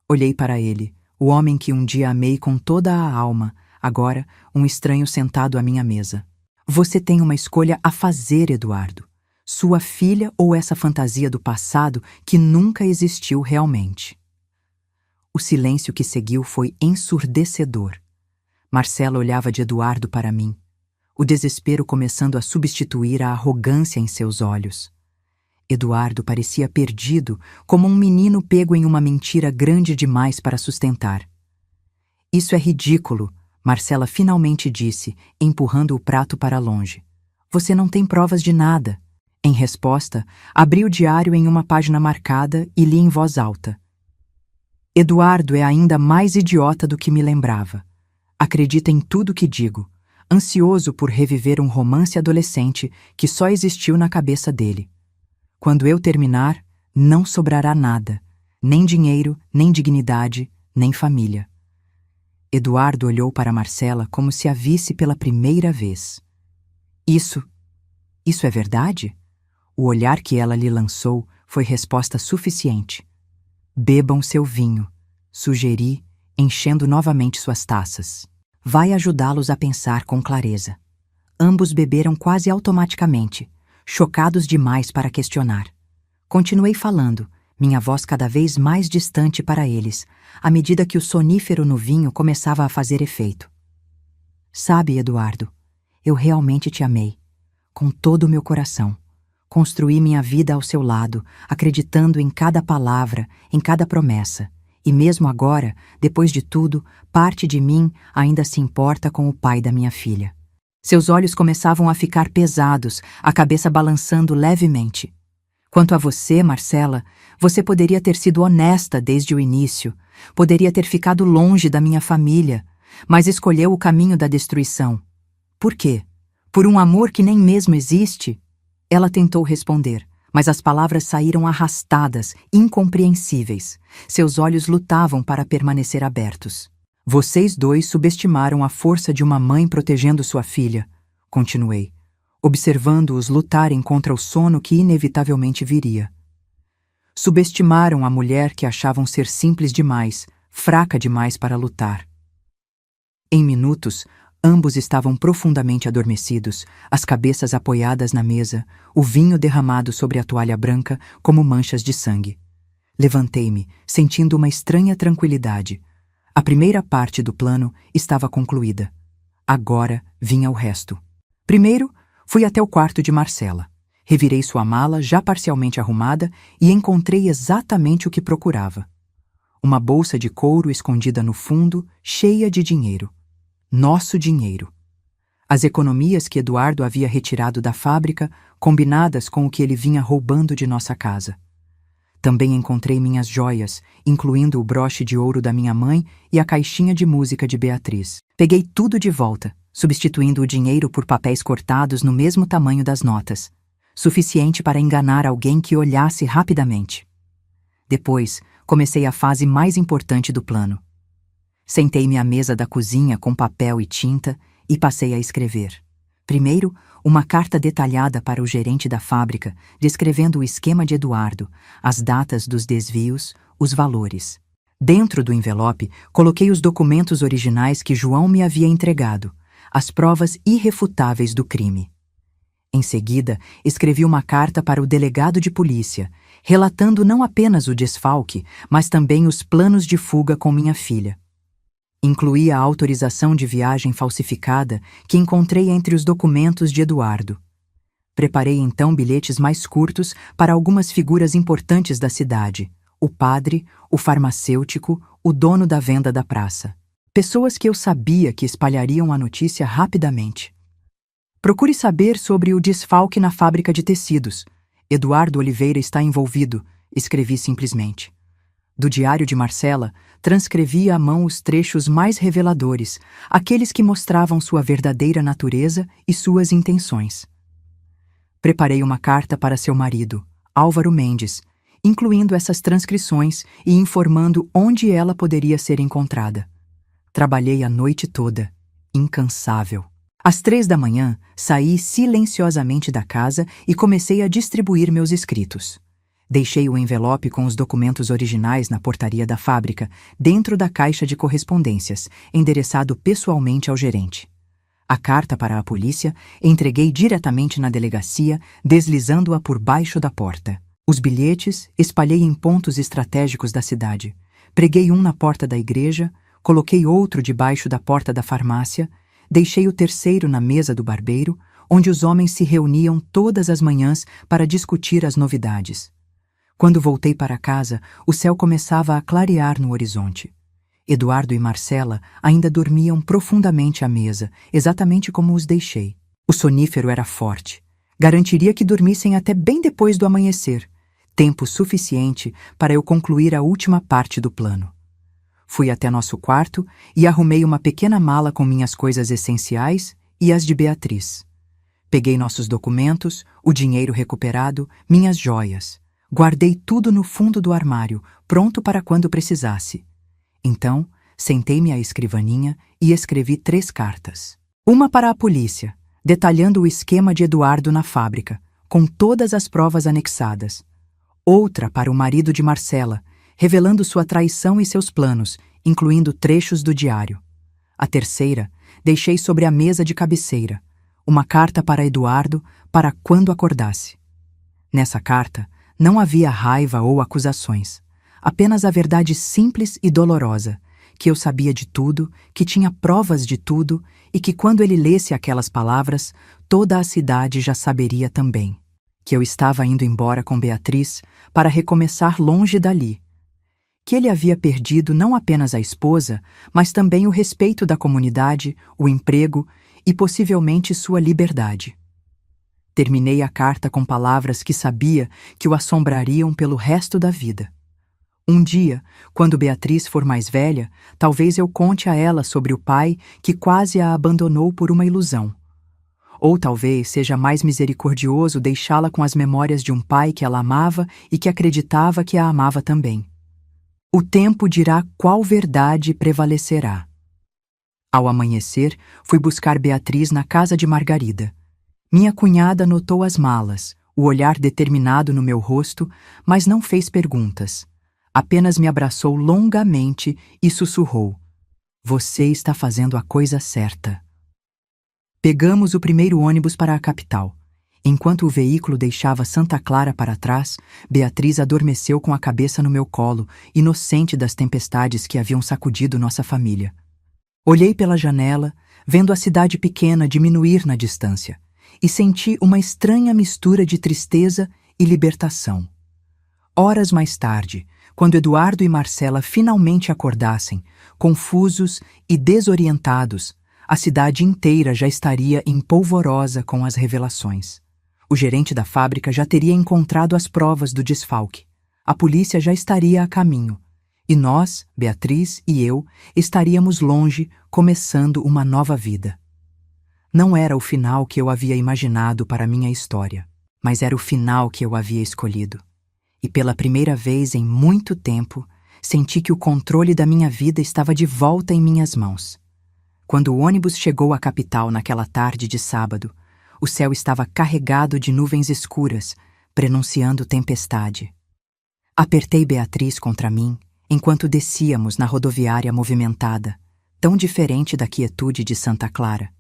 A: Olhei para ele, o homem que um dia amei com toda a alma, agora um estranho sentado à minha mesa. "Você tem uma escolha a fazer, Eduardo. Sua filha ou essa fantasia do passado que nunca existiu realmente?" O silêncio que seguiu foi ensurdecedor. Marcela olhava de Eduardo para mim, o desespero começando a substituir a arrogância em seus olhos. Eduardo parecia perdido, como um menino pego em uma mentira grande demais para sustentar. Isso é ridículo, Marcela finalmente disse, empurrando o prato para longe. Você não tem provas de nada. Em resposta, abri o diário em uma página marcada e li em voz alta. Eduardo é ainda mais idiota do que me lembrava. Acredita em tudo que digo, ansioso por reviver um romance adolescente que só existiu na cabeça dele. Quando eu terminar, não sobrará nada, nem dinheiro, nem dignidade, nem família. Eduardo olhou para Marcela como se a visse pela primeira vez. Isso é verdade? O olhar que ela lhe lançou foi resposta suficiente. Bebam seu vinho, sugeri, enchendo novamente suas taças. Vai ajudá-los a pensar com clareza. Ambos beberam quase automaticamente, chocados demais para questionar. Continuei falando, minha voz cada vez mais distante para eles, à medida que o sonífero no vinho começava a fazer efeito. Sabe, Eduardo, eu realmente te amei, com todo o meu coração. Construí minha vida ao seu lado, acreditando em cada palavra, em cada promessa. E mesmo agora, depois de tudo, parte de mim ainda se importa com o pai da minha filha. Seus olhos começavam a ficar pesados, a cabeça balançando levemente. Quanto a você, Marcela, você poderia ter sido honesta desde o início, poderia ter ficado longe da minha família, mas escolheu o caminho da destruição. Por quê? Por um amor que nem mesmo existe? Ela tentou responder, mas as palavras saíram arrastadas, incompreensíveis. Seus olhos lutavam para permanecer abertos. Vocês dois subestimaram a força de uma mãe protegendo sua filha, continuei, observando-os lutarem contra o sono que inevitavelmente viria. Subestimaram a mulher que achavam ser simples demais, fraca demais para lutar. Em minutos, ambos estavam profundamente adormecidos, as cabeças apoiadas na mesa, o vinho derramado sobre a toalha branca como manchas de sangue. Levantei-me, sentindo uma estranha tranquilidade. A primeira parte do plano estava concluída. Agora vinha o resto. Primeiro, fui até o quarto de Marcela. Revirei sua mala, já parcialmente arrumada, e encontrei exatamente o que procurava. Uma bolsa de couro escondida no fundo, cheia de dinheiro. Nosso dinheiro. As economias que Eduardo havia retirado da fábrica, combinadas com o que ele vinha roubando de nossa casa. Também encontrei minhas joias, incluindo o broche de ouro da minha mãe e a caixinha de música de Beatriz. Peguei tudo de volta, substituindo o dinheiro por papéis cortados no mesmo tamanho das notas, suficiente para enganar alguém que olhasse rapidamente. Depois, comecei a fase mais importante do plano. Sentei-me à mesa da cozinha com papel e tinta e passei a escrever. Primeiro, uma carta detalhada para o gerente da fábrica, descrevendo o esquema de Eduardo, as datas dos desvios, os valores. Dentro do envelope, coloquei os documentos originais que João me havia entregado, as provas irrefutáveis do crime. Em seguida, escrevi uma carta para o delegado de polícia, relatando não apenas o desfalque, mas também os planos de fuga com minha filha. Incluí a autorização de viagem falsificada que encontrei entre os documentos de Eduardo. Preparei então bilhetes mais curtos para algumas figuras importantes da cidade: o padre, o farmacêutico, o dono da venda da praça. Pessoas que eu sabia que espalhariam a notícia rapidamente. Procure saber sobre o desfalque na fábrica de tecidos. Eduardo Oliveira está envolvido, escrevi simplesmente. Do diário de Marcela, transcrevi à mão os trechos mais reveladores, aqueles que mostravam sua verdadeira natureza e suas intenções. Preparei uma carta para seu marido, Álvaro Mendes, incluindo essas transcrições e informando onde ela poderia ser encontrada. Trabalhei a noite toda, incansável. Às 3 da manhã, saí silenciosamente da casa e comecei a distribuir meus escritos. Deixei o envelope com os documentos originais na portaria da fábrica, dentro da caixa de correspondências, endereçado pessoalmente ao gerente. A carta para a polícia entreguei diretamente na delegacia, deslizando-a por baixo da porta. Os bilhetes espalhei em pontos estratégicos da cidade, Preguei um na porta da igreja, coloquei outro debaixo da porta da farmácia, deixei o terceiro na mesa do barbeiro, onde os homens se reuniam todas as manhãs para discutir as novidades. Quando voltei para casa, o céu começava a clarear no horizonte. Eduardo e Marcela ainda dormiam profundamente à mesa, exatamente como os deixei. O sonífero era forte. Garantiria que dormissem até bem depois do amanhecer, tempo suficiente para eu concluir a última parte do plano. Fui até nosso quarto e arrumei uma pequena mala com minhas coisas essenciais e as de Beatriz. Peguei nossos documentos, o dinheiro recuperado, minhas joias. Guardei tudo no fundo do armário, pronto para quando precisasse. Então, sentei-me à escrivaninha e escrevi 3 cartas. Uma para a polícia, detalhando o esquema de Eduardo na fábrica, com todas as provas anexadas. Outra para o marido de Marcela, revelando sua traição e seus planos, incluindo trechos do diário. A terceira, deixei sobre a mesa de cabeceira, uma carta para Eduardo para quando acordasse. Nessa carta, não havia raiva ou acusações, apenas a verdade simples e dolorosa, que eu sabia de tudo, que tinha provas de tudo e que quando ele lesse aquelas palavras, toda a cidade já saberia também. Que eu estava indo embora com Beatriz para recomeçar longe dali. Que ele havia perdido não apenas a esposa, mas também o respeito da comunidade, o emprego e possivelmente sua liberdade. Terminei a carta com palavras que sabia que o assombrariam pelo resto da vida. Um dia, quando Beatriz for mais velha, talvez eu conte a ela sobre o pai que quase a abandonou por uma ilusão. Ou talvez seja mais misericordioso deixá-la com as memórias de um pai que ela amava e que acreditava que a amava também. O tempo dirá qual verdade prevalecerá. Ao amanhecer, fui buscar Beatriz na casa de Margarida. Minha cunhada notou as malas, o olhar determinado no meu rosto, mas não fez perguntas. Apenas me abraçou longamente e sussurrou: "Você está fazendo a coisa certa." Pegamos o primeiro ônibus para a capital. Enquanto o veículo deixava Santa Clara para trás, Beatriz adormeceu com a cabeça no meu colo, inocente das tempestades que haviam sacudido nossa família. Olhei pela janela, vendo a cidade pequena diminuir na distância, e senti uma estranha mistura de tristeza e libertação. Horas mais tarde, quando Eduardo e Marcela finalmente acordassem, confusos e desorientados, a cidade inteira já estaria em polvorosa com as revelações. O gerente da fábrica já teria encontrado as provas do desfalque. A polícia já estaria a caminho. E nós, Beatriz e eu, estaríamos longe, começando uma nova vida. Não era o final que eu havia imaginado para minha história, mas era o final que eu havia escolhido. E pela primeira vez em muito tempo, senti que o controle da minha vida estava de volta em minhas mãos. Quando o ônibus chegou à capital naquela tarde de sábado, o céu estava carregado de nuvens escuras, prenunciando tempestade. Apertei Beatriz contra mim, enquanto descíamos na rodoviária movimentada, tão diferente da quietude de Santa Clara.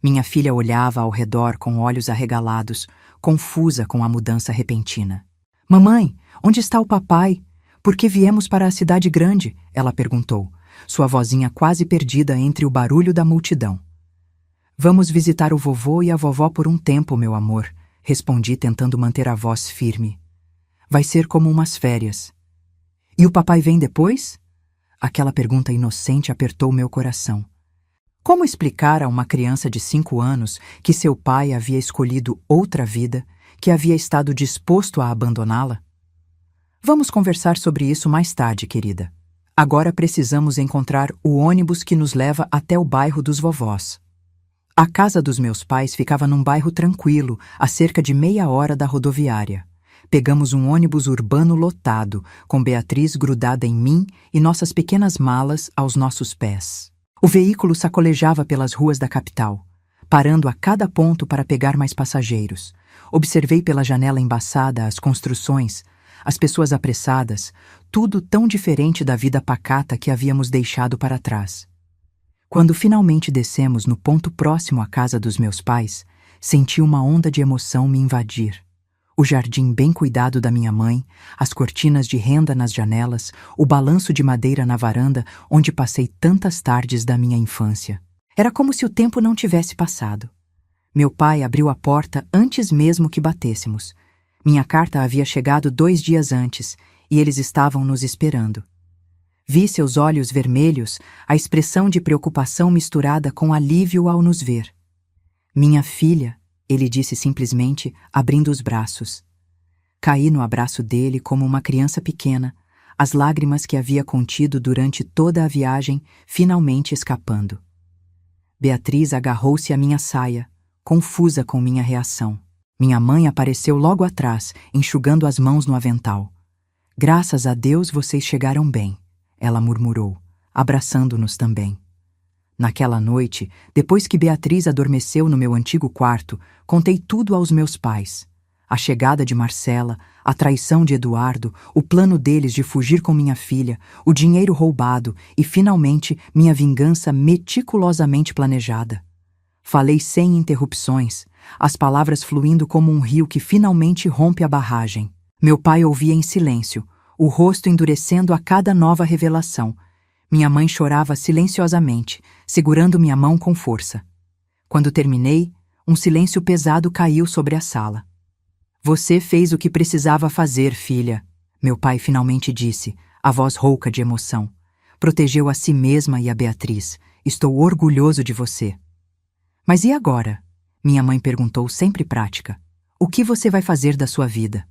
A: Minha filha olhava ao redor com olhos arregalados, confusa com a mudança repentina. "Mamãe, onde está o papai? Por que viemos para a cidade grande?" ela perguntou, sua vozinha quase perdida entre o barulho da multidão. "Vamos visitar o vovô e a vovó por um tempo, meu amor", respondi tentando manter a voz firme. "Vai ser como umas férias." "E o papai vem depois?" Aquela pergunta inocente apertou meu coração. Como explicar a uma criança de 5 anos que seu pai havia escolhido outra vida, que havia estado disposto a abandoná-la? "Vamos conversar sobre isso mais tarde, querida. Agora precisamos encontrar o ônibus que nos leva até o bairro dos vovós." A casa dos meus pais ficava num bairro tranquilo, a cerca de meia hora da rodoviária. Pegamos um ônibus urbano lotado, com Beatriz grudada em mim e nossas pequenas malas aos nossos pés. O veículo sacolejava pelas ruas da capital, parando a cada ponto para pegar mais passageiros. Observei pela janela embaçada as construções, as pessoas apressadas, tudo tão diferente da vida pacata que havíamos deixado para trás. Quando finalmente descemos no ponto próximo à casa dos meus pais, senti uma onda de emoção me invadir. O jardim bem cuidado da minha mãe, as cortinas de renda nas janelas, o balanço de madeira na varanda onde passei tantas tardes da minha infância. Era como se o tempo não tivesse passado. Meu pai abriu a porta antes mesmo que batêssemos. Minha carta havia chegado 2 dias antes e eles estavam nos esperando. Vi seus olhos vermelhos, a expressão de preocupação misturada com alívio ao nos ver. Minha filha, ele disse simplesmente, abrindo os braços. Caí no abraço dele como uma criança pequena, as lágrimas que havia contido durante toda a viagem finalmente escapando. Beatriz agarrou-se à minha saia, confusa com minha reação. Minha mãe apareceu logo atrás, enxugando as mãos no avental. Graças a Deus vocês chegaram bem, ela murmurou, abraçando-nos também. Naquela noite, depois que Beatriz adormeceu no meu antigo quarto, contei tudo aos meus pais. A chegada de Marcela, a traição de Eduardo, o plano deles de fugir com minha filha, o dinheiro roubado e, finalmente, minha vingança meticulosamente planejada. Falei sem interrupções, as palavras fluindo como um rio que finalmente rompe a barragem. Meu pai ouvia em silêncio, o rosto endurecendo a cada nova revelação. Minha mãe chorava silenciosamente, segurando minha mão com força. Quando terminei, um silêncio pesado caiu sobre a sala. Você fez o que precisava fazer, filha, meu pai finalmente disse, a voz rouca de emoção. Protegeu a si mesma e a Beatriz. Estou orgulhoso de você. Mas e agora? Minha mãe perguntou sempre prática. O que você vai fazer da sua vida?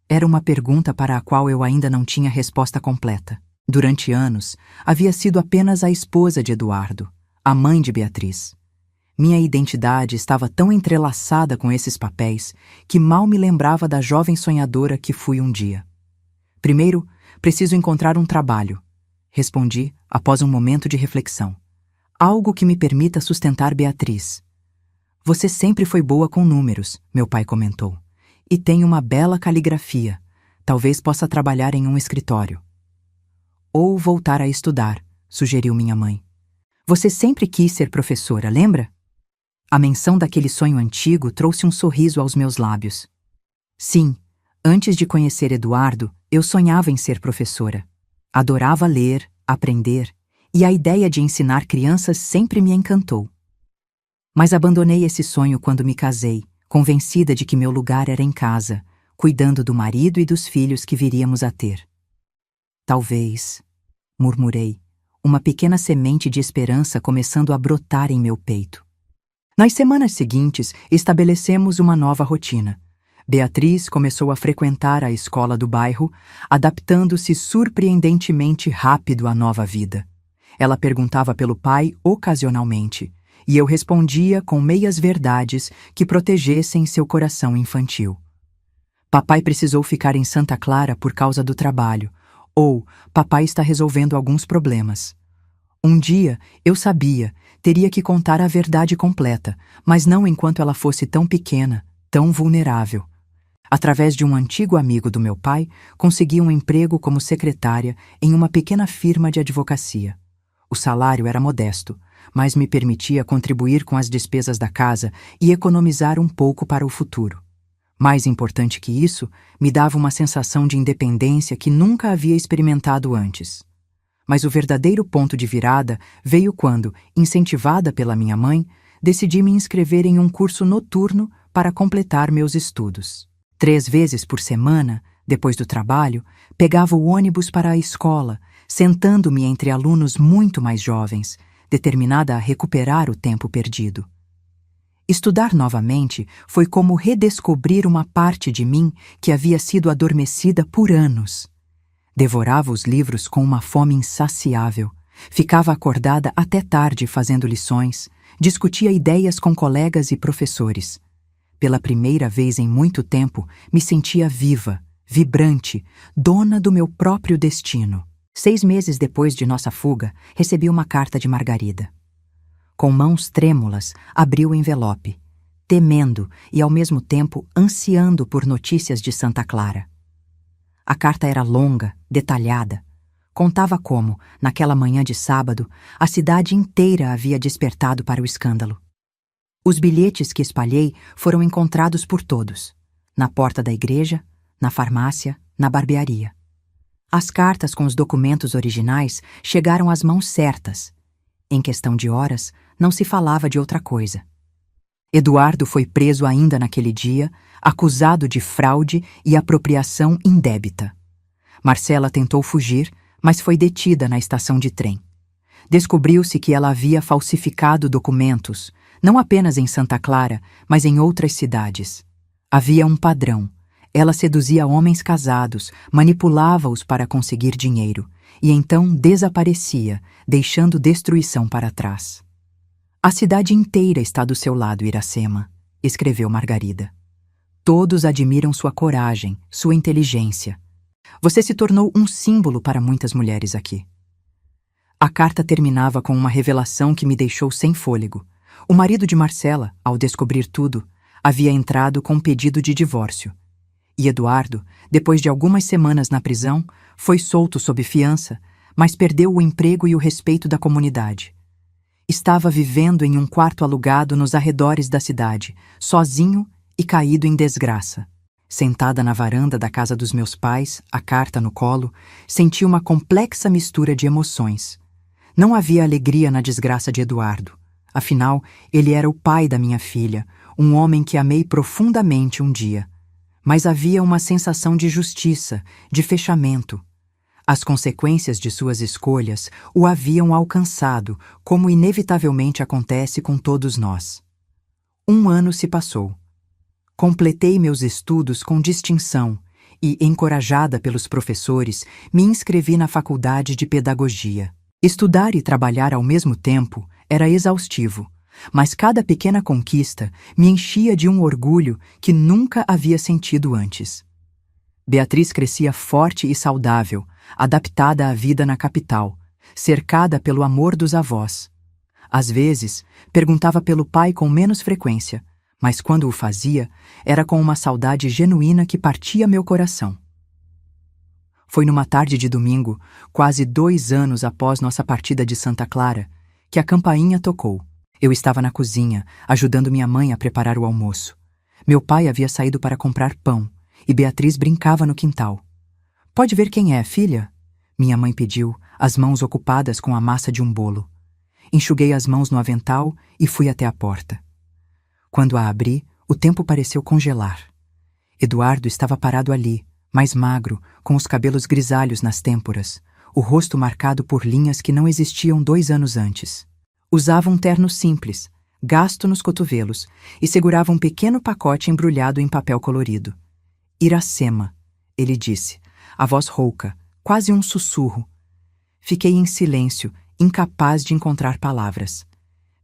A: Era uma pergunta para a qual eu ainda não tinha resposta completa. Durante anos, havia sido apenas a esposa de Eduardo, a mãe de Beatriz. Minha identidade estava tão entrelaçada com esses papéis que mal me lembrava da jovem sonhadora que fui um dia. Primeiro, preciso encontrar um trabalho, respondi após um momento de reflexão. Algo que me permita sustentar Beatriz. Você sempre foi boa com números, meu pai comentou, e tem uma bela caligrafia. Talvez possa trabalhar em um escritório. Ou voltar a estudar, sugeriu minha mãe. Você sempre quis ser professora, lembra? A menção daquele sonho antigo trouxe um sorriso aos meus lábios. Sim, antes de conhecer Eduardo, eu sonhava em ser professora. Adorava ler, aprender, e a ideia de ensinar crianças sempre me encantou. Mas abandonei esse sonho quando me casei, convencida de que meu lugar era em casa, cuidando do marido e dos filhos que viríamos a ter. Talvez, murmurei, uma pequena semente de esperança começando a brotar em meu peito. Nas semanas seguintes, estabelecemos uma nova rotina. Beatriz começou a frequentar a escola do bairro, adaptando-se surpreendentemente rápido à nova vida. Ela perguntava pelo pai ocasionalmente, e eu respondia com meias-verdades que protegessem seu coração infantil. Papai precisou ficar em Santa Clara por causa do trabalho, ou papai está resolvendo alguns problemas. Um dia, eu sabia, teria que contar a verdade completa, mas não enquanto ela fosse tão pequena, tão vulnerável. Através de um antigo amigo do meu pai, consegui um emprego como secretária em uma pequena firma de advocacia. O salário era modesto, mas me permitia contribuir com as despesas da casa e economizar um pouco para o futuro. Mais importante que isso, me dava uma sensação de independência que nunca havia experimentado antes. Mas o verdadeiro ponto de virada veio quando, incentivada pela minha mãe, decidi me inscrever em um curso noturno para completar meus estudos. 3 vezes por semana, depois do trabalho, pegava o ônibus para a escola, sentando-me entre alunos muito mais jovens, determinada a recuperar o tempo perdido. Estudar novamente foi como redescobrir uma parte de mim que havia sido adormecida por anos. Devorava os livros com uma fome insaciável, ficava acordada até tarde fazendo lições, discutia ideias com colegas e professores. Pela primeira vez em muito tempo, me sentia viva, vibrante, dona do meu próprio destino. 6 meses depois de nossa fuga, recebi uma carta de Margarida. Com mãos trêmulas, abri o envelope, temendo e ao mesmo tempo ansiando por notícias de Santa Clara. A carta era longa, detalhada. Contava como, naquela manhã de sábado, a cidade inteira havia despertado para o escândalo. Os bilhetes que espalhei foram encontrados por todos. na porta da igreja, na farmácia, na barbearia. As cartas com os documentos originais chegaram às mãos certas. Em questão de horas, não se falava de outra coisa. Eduardo foi preso ainda naquele dia, acusado de fraude e apropriação indébita. Marcela tentou fugir, mas foi detida na estação de trem. Descobriu-se que ela havia falsificado documentos, não apenas em Santa Clara, mas em outras cidades. Havia um padrão. Ela seduzia homens casados, manipulava-os para conseguir dinheiro, e então desaparecia, deixando destruição para trás. A cidade inteira está do seu lado, Iracema, escreveu Margarida. Todos admiram sua coragem, sua inteligência. Você se tornou um símbolo para muitas mulheres aqui. A carta terminava com uma revelação que me deixou sem fôlego. O marido de Marcela, ao descobrir tudo, havia entrado com um pedido de divórcio. E Eduardo, depois de algumas semanas na prisão, foi solto sob fiança, mas perdeu o emprego e o respeito da comunidade. Estava vivendo em um quarto alugado nos arredores da cidade, sozinho e caído em desgraça. Sentada na varanda da casa dos meus pais, a carta no colo, senti uma complexa mistura de emoções. Não havia alegria na desgraça de Eduardo. Afinal, ele era o pai da minha filha, um homem que amei profundamente um dia. Mas havia uma sensação de justiça, de fechamento. As consequências de suas escolhas o haviam alcançado, como inevitavelmente acontece com todos nós. 1 ano se passou. Completei meus estudos com distinção e, encorajada pelos professores, me inscrevi na faculdade de pedagogia. Estudar e trabalhar ao mesmo tempo era exaustivo, mas cada pequena conquista me enchia de um orgulho que nunca havia sentido antes. Beatriz crescia forte e saudável, adaptada à vida na capital, cercada pelo amor dos avós. Às vezes, perguntava pelo pai com menos frequência, mas quando o fazia, era com uma saudade genuína que partia meu coração. Foi numa tarde de domingo, quase 2 anos após nossa partida de Santa Clara, que a campainha tocou. Eu estava na cozinha, ajudando minha mãe a preparar o almoço. Meu pai havia saído para comprar pão, e Beatriz brincava no quintal. "Pode ver quem é, filha?" Minha mãe pediu, as mãos ocupadas com a massa de um bolo. Enxuguei as mãos no avental e fui até a porta. Quando a abri, o tempo pareceu congelar. Eduardo estava parado ali, mais magro, com os cabelos grisalhos nas têmporas, o rosto marcado por linhas que não existiam 2 anos antes. Usava um terno simples, gasto nos cotovelos, e segurava um pequeno pacote embrulhado em papel colorido. "Iracema", ele disse, a voz rouca, quase um sussurro. Fiquei em silêncio, incapaz de encontrar palavras.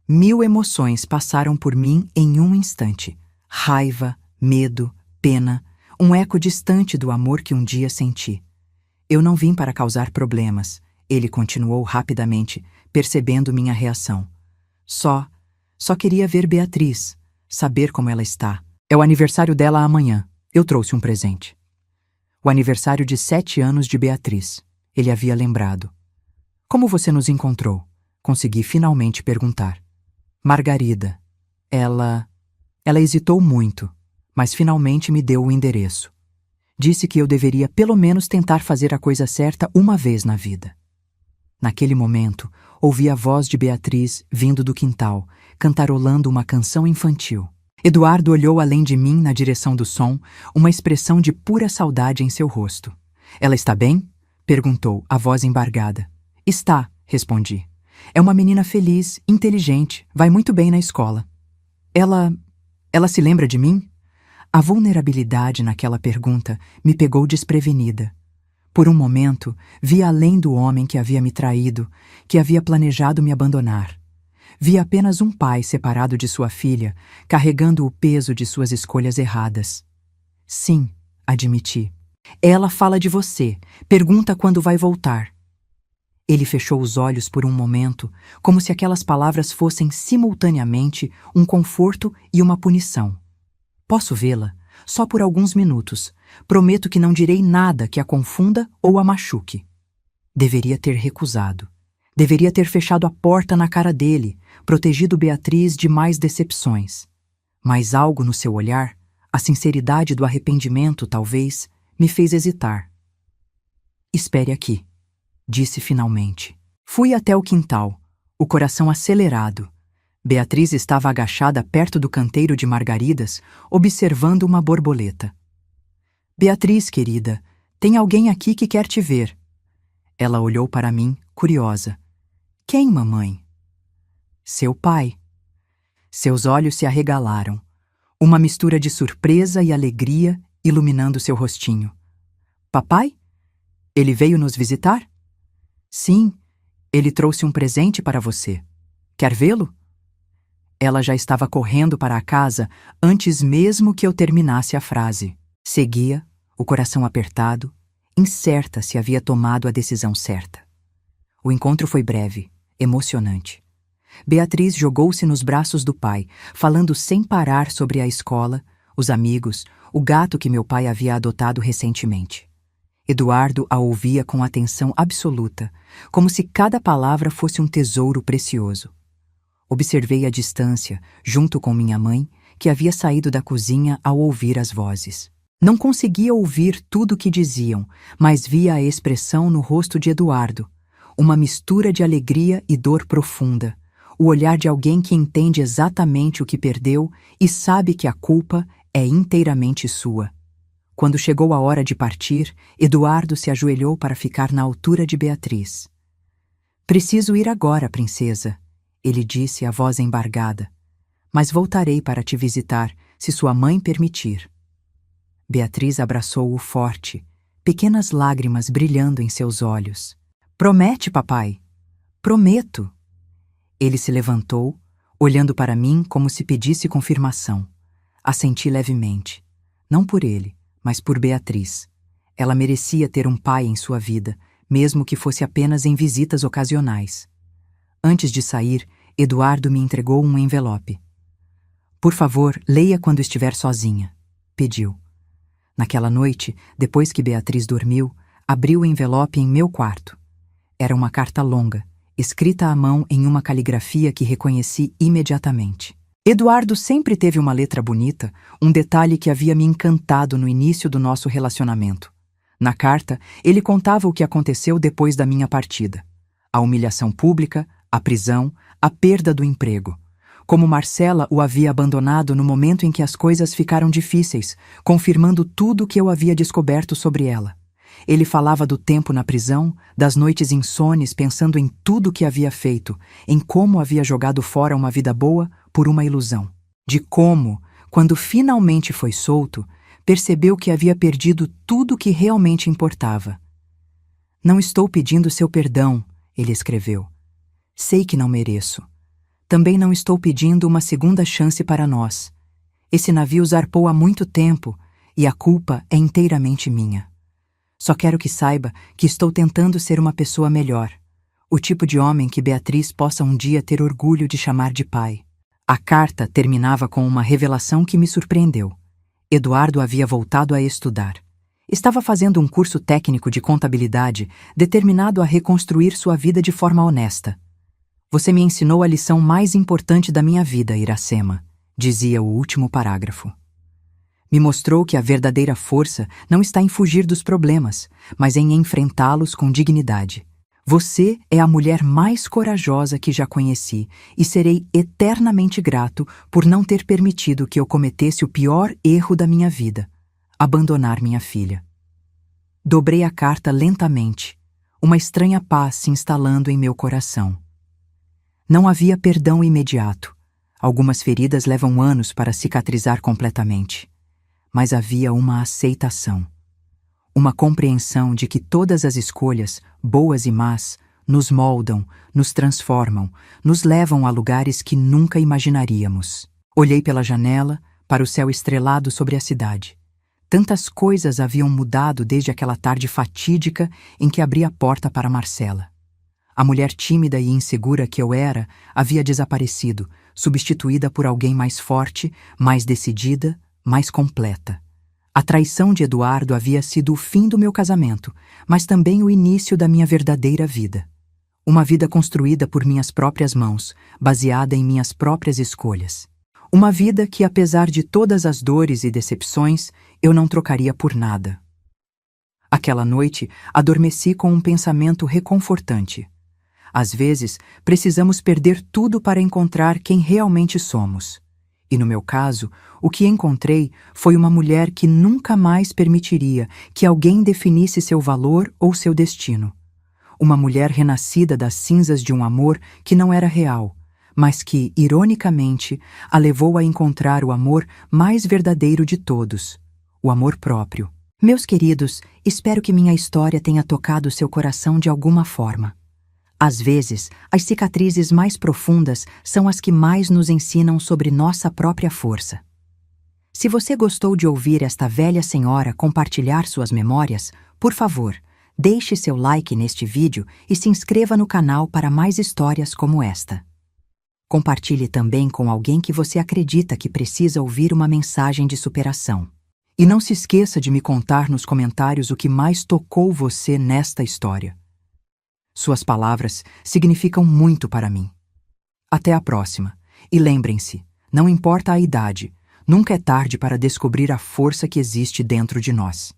A: 1000 emoções passaram por mim em um instante. Raiva, medo, pena, um eco distante do amor que um dia senti. "Eu não vim para causar problemas", ele continuou rapidamente, percebendo minha reação. Só queria ver Beatriz, saber como ela está. É o aniversário dela amanhã. Eu trouxe um presente." O aniversário de 7 anos de Beatriz. Ele havia lembrado. "Como você nos encontrou?" Consegui finalmente perguntar. "Margarida. Ela hesitou muito, mas finalmente me deu o endereço. Disse que eu deveria pelo menos tentar fazer a coisa certa uma vez na vida." Naquele momento, ouvi a voz de Beatriz vindo do quintal, cantarolando uma canção infantil. Eduardo olhou além de mim na direção do som, uma expressão de pura saudade em seu rosto. "Ela está bem?" perguntou, a voz embargada. "Está", respondi. "É uma menina feliz, inteligente, vai muito bem na escola." Ela se lembra de mim?" A vulnerabilidade naquela pergunta me pegou desprevenida. Por um momento, vi além do homem que havia me traído, que havia planejado me abandonar. Vi apenas um pai separado de sua filha, carregando o peso de suas escolhas erradas. "Sim", admiti. "Ela fala de você, pergunta quando vai voltar." Ele fechou os olhos por um momento, como se aquelas palavras fossem simultaneamente um conforto e uma punição. "Posso vê-la? Só por alguns minutos. Prometo que não direi nada que a confunda ou a machuque." Deveria ter recusado. Deveria ter fechado a porta na cara dele, protegido Beatriz de mais decepções. Mas algo no seu olhar, A sinceridade do arrependimento, talvez, me fez hesitar. Espere aqui, disse finalmente. Fui até o quintal, o coração acelerado. Beatriz estava agachada perto do canteiro de margaridas, observando uma borboleta. Beatriz, querida, tem alguém aqui que quer te ver. Ela olhou para mim, curiosa. Quem, mamãe? Seu pai. Seus olhos se arregalaram. Uma mistura de surpresa e alegria iluminando seu rostinho. Papai? Ele veio nos visitar? Sim, ele trouxe um presente para você. Quer vê-lo? Ela já estava correndo para a casa antes mesmo que eu terminasse a frase. Seguia, o coração apertado, incerta se havia tomado a decisão certa. O encontro foi breve, emocionante. Beatriz jogou-se nos braços do pai, falando sem parar sobre a escola, os amigos, o gato que meu pai havia adotado recentemente. Eduardo a ouvia com atenção absoluta, como se cada palavra fosse um tesouro precioso. Observei à distância, junto com minha mãe, que havia saído da cozinha ao ouvir as vozes. Não conseguia ouvir tudo o que diziam, mas via a expressão no rosto de Eduardo, uma mistura de alegria e dor profunda, o olhar de alguém que entende exatamente o que perdeu e sabe que a culpa é inteiramente sua. Quando chegou a hora de partir, Eduardo se ajoelhou para ficar na altura de Beatriz. Preciso ir agora, princesa, ele disse, a voz embargada. Mas voltarei para te visitar, se sua mãe permitir. Beatriz abraçou-o forte, pequenas lágrimas brilhando em seus olhos. Promete, papai? Prometo. Ele se levantou, olhando para mim como se pedisse confirmação. Assenti levemente. Não por ele, mas por Beatriz. Ela merecia ter um pai em sua vida, mesmo que fosse apenas em visitas ocasionais. Antes de sair, Eduardo me entregou um envelope. Por favor, leia quando estiver sozinha, pediu. Naquela noite, depois que Beatriz dormiu, abri o envelope em meu quarto. Era uma carta longa, escrita à mão em uma caligrafia que reconheci imediatamente. Eduardo sempre teve uma letra bonita, um detalhe que havia me encantado no início do nosso relacionamento. Na carta, ele contava o que aconteceu depois da minha partida. A humilhação pública, a prisão, a perda do emprego. Como Marcela o havia abandonado no momento em que as coisas ficaram difíceis, confirmando tudo o que eu havia descoberto sobre ela. Ele falava do tempo na prisão, das noites insones pensando em tudo o que havia feito, em como havia jogado fora uma vida boa por uma ilusão. De como, quando finalmente foi solto, percebeu que havia perdido tudo o que realmente importava. Não estou pedindo seu perdão, ele escreveu. Sei que não mereço. Também não estou pedindo uma segunda chance para nós. Esse navio zarpou há muito tempo e a culpa é inteiramente minha. Só quero que saiba que estou tentando ser uma pessoa melhor, o tipo de homem que Beatriz possa um dia ter orgulho de chamar de pai. A carta terminava com uma revelação que me surpreendeu. Eduardo havia voltado a estudar. Estava fazendo um curso técnico de contabilidade determinado a reconstruir sua vida de forma honesta. Você me ensinou a lição mais importante da minha vida, Iracema, dizia o último parágrafo. Me mostrou que a verdadeira força não está em fugir dos problemas, mas em enfrentá-los com dignidade. Você é a mulher mais corajosa que já conheci e serei eternamente grato por não ter permitido que eu cometesse o pior erro da minha vida, abandonar minha filha. Dobrei a carta lentamente, uma estranha paz se instalando em meu coração. Não havia perdão imediato. Algumas feridas levam anos para cicatrizar completamente. Mas havia uma aceitação. Uma compreensão de que todas as escolhas, boas e más, nos moldam, nos transformam, nos levam a lugares que nunca imaginaríamos. Olhei pela janela, para o céu estrelado sobre a cidade. Tantas coisas haviam mudado desde aquela tarde fatídica em que abri a porta para Marcela. A mulher tímida e insegura que eu era havia desaparecido, substituída por alguém mais forte, mais decidida, mais completa. A traição de Eduardo havia sido o fim do meu casamento, mas também o início da minha verdadeira vida. Uma vida construída por minhas próprias mãos, baseada em minhas próprias escolhas. Uma vida que, apesar de todas as dores e decepções, eu não trocaria por nada. Aquela noite, adormeci com um pensamento reconfortante. Às vezes, precisamos perder tudo para encontrar quem realmente somos. E no meu caso, o que encontrei foi uma mulher que nunca mais permitiria que alguém definisse seu valor ou seu destino. Uma mulher renascida das cinzas de um amor que não era real, mas que, ironicamente, a levou a encontrar o amor mais verdadeiro de todos, o amor próprio. Meus queridos, espero que minha história tenha tocado seu coração de alguma forma. Às vezes, as cicatrizes mais profundas são as que mais nos ensinam sobre nossa própria força. Se você gostou de ouvir esta velha senhora compartilhar suas memórias, por favor, deixe seu like neste vídeo e se inscreva no canal para mais histórias como esta. Compartilhe também com alguém que você acredita que precisa ouvir uma mensagem de superação. E não se esqueça de me contar nos comentários o que mais tocou você nesta história. Suas palavras significam muito para mim. Até a próxima. E lembrem-se, não importa a idade, nunca é tarde para descobrir a força que existe dentro de nós.